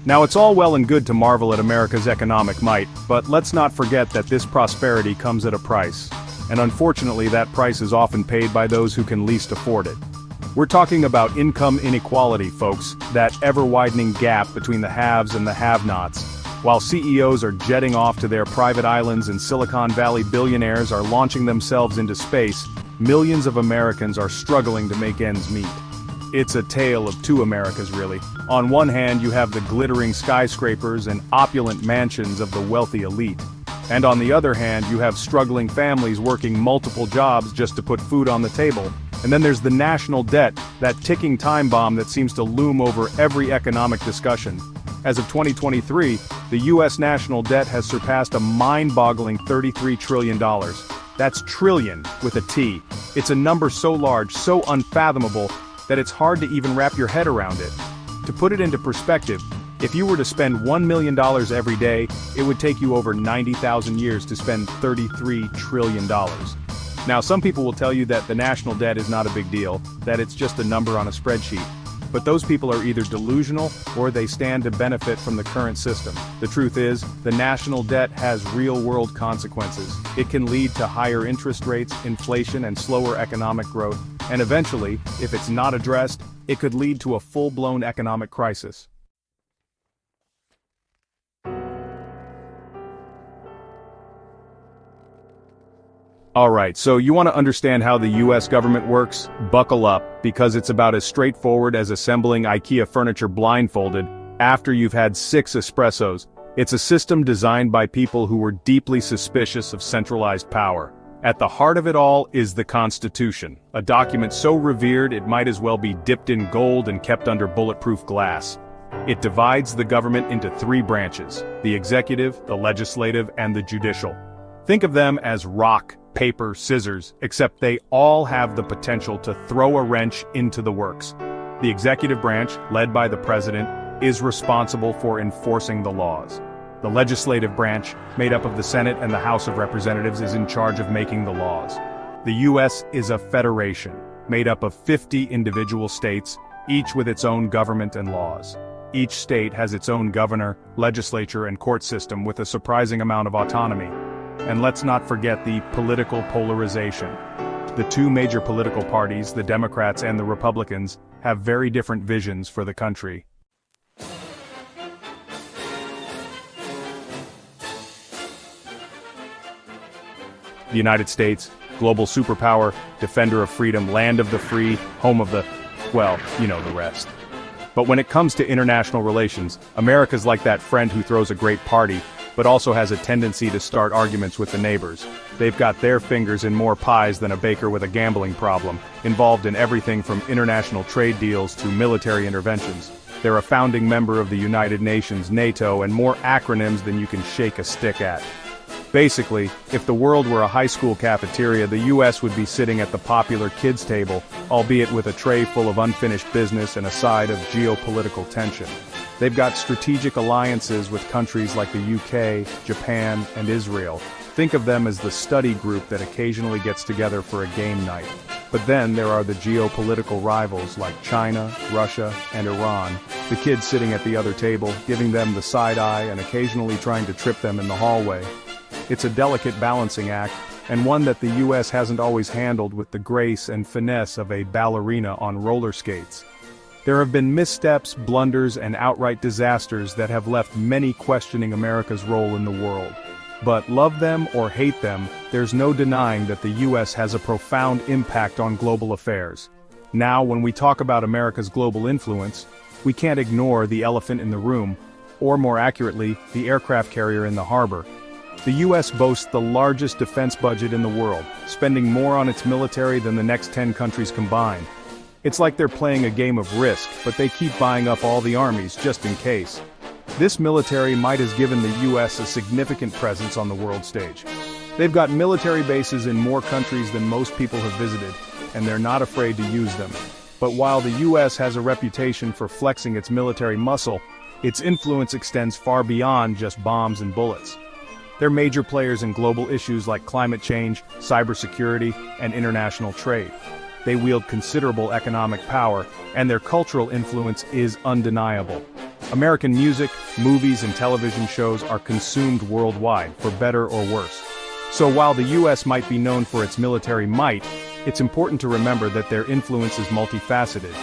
Now, it's all well and good to marvel at America's economic might, but let's not forget that this prosperity comes at a price. And unfortunately, that price is often paid by those who can least afford it. We're talking about income inequality, folks, that ever-widening gap between the haves and the have-nots. While CEOs are jetting off to their private islands and Silicon Valley billionaires are launching themselves into space, millions of Americans are struggling to make ends meet. It's a tale of two Americas, really. On one hand, you have the glittering skyscrapers and opulent mansions of the wealthy elite. And on the other hand, you have struggling families working multiple jobs just to put food on the table. And then there's the national debt, that ticking time bomb that seems to loom over every economic discussion. As of 2023, the U.S. national debt has surpassed a mind-boggling $33 trillion. That's trillion with a T. It's a number so large, so unfathomable, that it's hard to even wrap your head around it. To put it into perspective, if you were to spend $1 million every day, it would take you over 90,000 years to spend $33 trillion. Now, some people will tell you that the national debt is not a big deal, that it's just a number on a spreadsheet. But those people are either delusional or they stand to benefit from the current system. The truth is, the national debt has real-world consequences. It can lead to higher interest rates, inflation, and slower economic growth, and eventually, if it's not addressed, it could lead to a full-blown economic crisis. Alright, so you want to understand how the US government works? Buckle up, because it's about as straightforward as assembling IKEA furniture blindfolded after you've had 6 espressos. It's a system designed by people who were deeply suspicious of centralized power. At the heart of it all is the Constitution, a document so revered it might as well be dipped in gold and kept under bulletproof glass. It divides the government into 3 branches: the executive, the legislative, and the judicial. Think of them as rock, paper, scissors, except they all have the potential to throw a wrench into the works. The executive branch, led by the president, is responsible for enforcing the laws. The legislative branch, made up of the Senate and the House of Representatives, is in charge of making the laws. The U.S. is a federation, made up of 50 individual states, each with its own government and laws. Each state has its own governor, legislature, and court system with a surprising amount of autonomy. And let's not forget the political polarization. The 2 major political parties, the Democrats and the Republicans, have very different visions for the country. The United States, global superpower, defender of freedom, land of the free, home of the, well, you know the rest. But when it comes to international relations, America's like that friend who throws a great party, but also has a tendency to start arguments with the neighbors. They've got their fingers in more pies than a baker with a gambling problem, involved in everything from international trade deals to military interventions. They're a founding member of the United Nations, NATO, and more acronyms than you can shake a stick at. Basically, if the world were a high school cafeteria, the US would be sitting at the popular kids' table, albeit with a tray full of unfinished business and a side of geopolitical tension. They've got strategic alliances with countries like the UK, Japan, and Israel. Think of them as the study group that occasionally gets together for a game night. But then there are the geopolitical rivals like China, Russia, and Iran. The kids sitting at the other table, giving them the side eye and occasionally trying to trip them in the hallway. It's a delicate balancing act, and one that the US hasn't always handled with the grace and finesse of a ballerina on roller skates. There have been missteps, blunders, and outright disasters that have left many questioning America's role in the world. But love them or hate them, there's no denying that the US has a profound impact on global affairs. Now, when we talk about America's global influence, we can't ignore the elephant in the room, or more accurately, the aircraft carrier in the harbor. The US boasts the largest defense budget in the world, spending more on its military than the next 10 countries combined. It's like they're playing a game of Risk, but they keep buying up all the armies just in case. This military might have given the US a significant presence on the world stage. They've got military bases in more countries than most people have visited, and they're not afraid to use them. But while the US has a reputation for flexing its military muscle, its influence extends far beyond just bombs and bullets. They're major players in global issues like climate change, cybersecurity, and international trade. They wield considerable economic power, and their cultural influence is undeniable. American music, movies, and television shows are consumed worldwide, for better or worse. So while the US might be known for its military might, it's important to remember that their influence is multifaceted.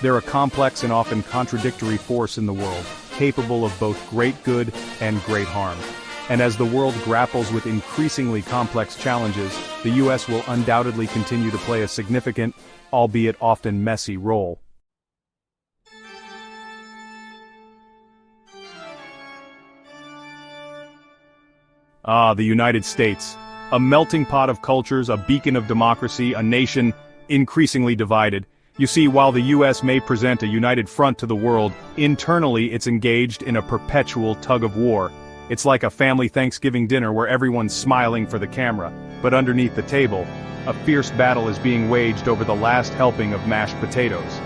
They're a complex and often contradictory force in the world, capable of both great good and great harm. And as the world grapples with increasingly complex challenges, the US will undoubtedly continue to play a significant, albeit often messy, role. The United States. A melting pot of cultures, a beacon of democracy, a nation increasingly divided. You see, while the US may present a united front to the world, internally it's engaged in a perpetual tug-of-war. It's like a family Thanksgiving dinner where everyone's smiling for the camera, but underneath the table, a fierce battle is being waged over the last helping of mashed potatoes.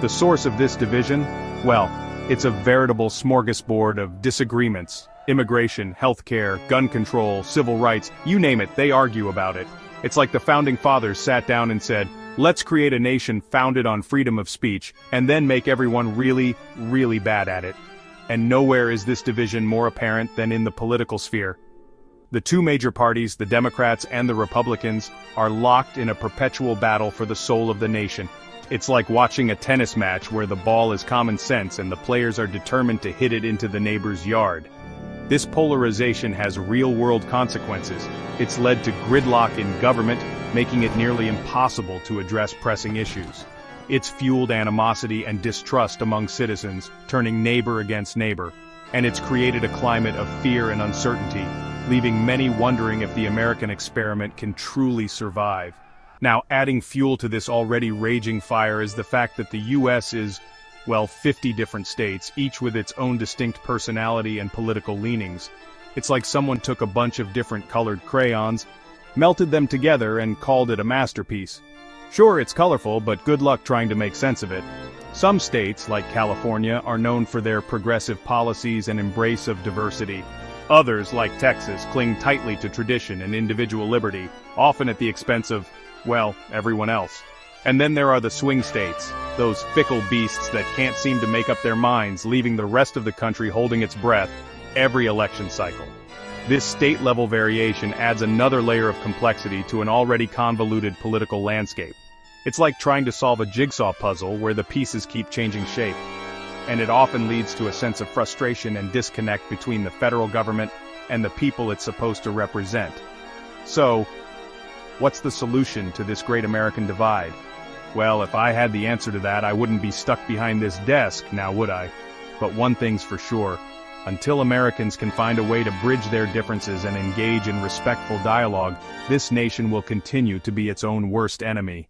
The source of this division? Well, it's a veritable smorgasbord of disagreements. Immigration, healthcare, gun control, civil rights, you name it, they argue about it. It's like the founding fathers sat down and said, let's create a nation founded on freedom of speech, and then make everyone really, really bad at it. And nowhere is this division more apparent than in the political sphere. The two major parties, the Democrats and the Republicans, are locked in a perpetual battle for the soul of the nation. It's like watching a tennis match where the ball is common sense and the players are determined to hit it into the neighbor's yard. This polarization has real-world consequences. It's led to gridlock in government, making it nearly impossible to address pressing issues. It's fueled animosity and distrust among citizens, turning neighbor against neighbor. And it's created a climate of fear and uncertainty, leaving many wondering if the American experiment can truly survive. Now, adding fuel to this already raging fire is the fact that the U.S. is, well, 50 different states, each with its own distinct personality and political leanings. It's like someone took a bunch of different colored crayons, melted them together and called it a masterpiece. Sure, it's colorful, but good luck trying to make sense of it. Some states, like California, are known for their progressive policies and embrace of diversity. Others, like Texas, cling tightly to tradition and individual liberty, often at the expense of, well, everyone else. And then there are the swing states, those fickle beasts that can't seem to make up their minds, leaving the rest of the country holding its breath every election cycle. This state-level variation adds another layer of complexity to an already convoluted political landscape. It's like trying to solve a jigsaw puzzle where the pieces keep changing shape. And it often leads to a sense of frustration and disconnect between the federal government and the people it's supposed to represent. So, what's the solution to this great American divide? Well, if I had the answer to that, I wouldn't be stuck behind this desk, now would I? But one thing's for sure. Until Americans can find a way to bridge their differences and engage in respectful dialogue, this nation will continue to be its own worst enemy.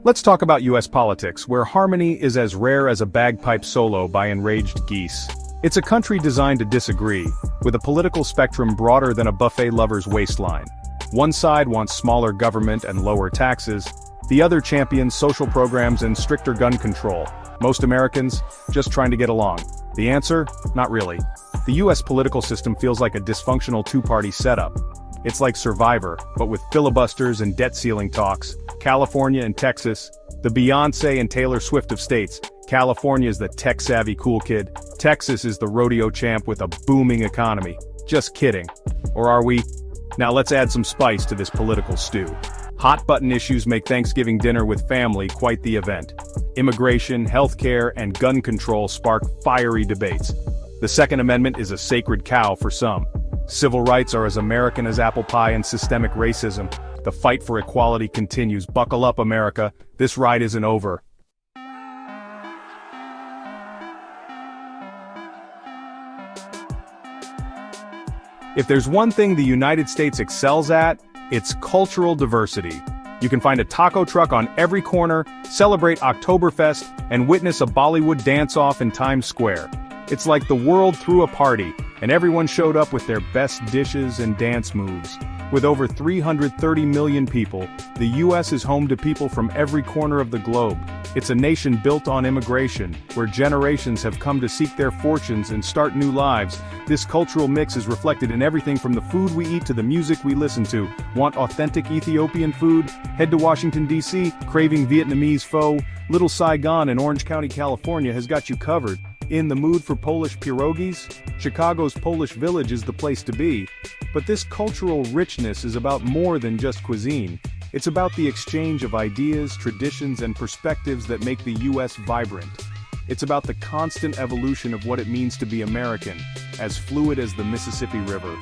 Let's talk about U.S. politics, where harmony is as rare as a bagpipe solo by enraged geese. It's a country designed to disagree, with a political spectrum broader than a buffet lover's waistline. One side wants smaller government and lower taxes, the other champions social programs and stricter gun control. Most Americans, just trying to get along. The answer? Not really. The U.S. political system feels like a dysfunctional two-party setup. It's like Survivor, but with filibusters and debt ceiling talks. California and Texas, the Beyoncé and Taylor Swift of states. California is the tech-savvy cool kid. Texas is the rodeo champ with a booming economy. Just kidding. Or are we? Now let's add some spice to this political stew. Hot-button issues make Thanksgiving dinner with family quite the event. Immigration, healthcare, and gun control spark fiery debates. The Second Amendment is a sacred cow for some. Civil rights are as American as apple pie and systemic racism. The fight for equality continues. Buckle up, America. This ride isn't over. If there's one thing the United States excels at, it's cultural diversity. You can find a taco truck on every corner, celebrate Oktoberfest, and witness a Bollywood dance-off in Times Square. It's like the world threw a party, and everyone showed up with their best dishes and dance moves. With over 330 million people, the U.S. is home to people from every corner of the globe. It's a nation built on immigration, where generations have come to seek their fortunes and start new lives. This cultural mix is reflected in everything from the food we eat to the music we listen to. Want authentic Ethiopian food? Head to Washington, D.C., craving Vietnamese pho? Little Saigon in Orange County, California has got you covered. In the mood for Polish pierogies? Chicago's Polish Village is the place to be. But this cultural richness is about more than just cuisine. It's about the exchange of ideas, traditions, and perspectives that make the U.S. vibrant. It's about the constant evolution of what it means to be American, as fluid as the Mississippi River.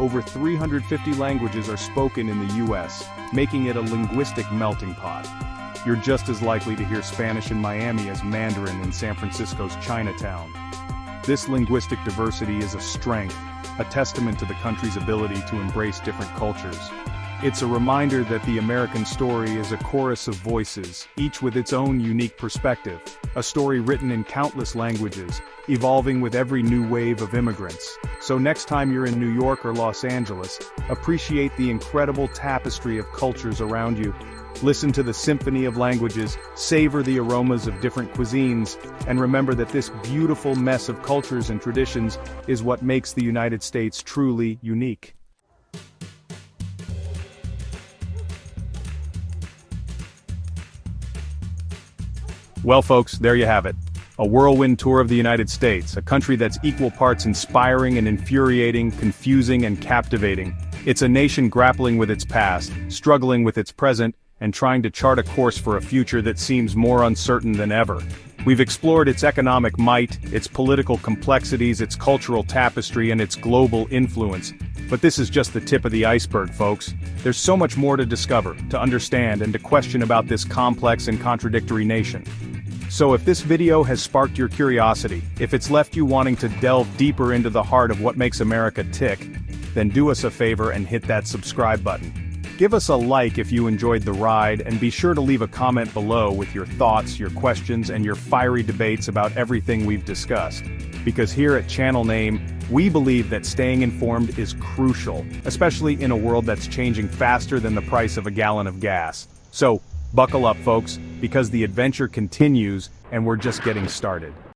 Over 350 languages are spoken in the U.S., making it a linguistic melting pot. You're just as likely to hear Spanish in Miami as Mandarin in San Francisco's Chinatown. This linguistic diversity is a strength, a testament to the country's ability to embrace different cultures. It's a reminder that the American story is a chorus of voices, each with its own unique perspective, a story written in countless languages, evolving with every new wave of immigrants. So next time you're in New York or Los Angeles, appreciate the incredible tapestry of cultures around you. Listen to the symphony of languages, savor the aromas of different cuisines, and remember that this beautiful mess of cultures and traditions is what makes the United States truly unique. Well folks, there you have it. A whirlwind tour of the United States, a country that's equal parts inspiring and infuriating, confusing and captivating. It's a nation grappling with its past, struggling with its present, and trying to chart a course for a future that seems more uncertain than ever. We've explored its economic might, its political complexities, its cultural tapestry, and its global influence. But this is just the tip of the iceberg, folks. There's so much more to discover, to understand, and to question about this complex and contradictory nation. So if this video has sparked your curiosity, if it's left you wanting to delve deeper into the heart of what makes America tick, then do us a favor and hit that subscribe button. Give us a like if you enjoyed the ride, and be sure to leave a comment below with your thoughts, your questions, and your fiery debates about everything we've discussed. Because here at Channel Name, we believe that staying informed is crucial, especially in a world that's changing faster than the price of a gallon of gas. So, buckle up folks, because the adventure continues and we're just getting started.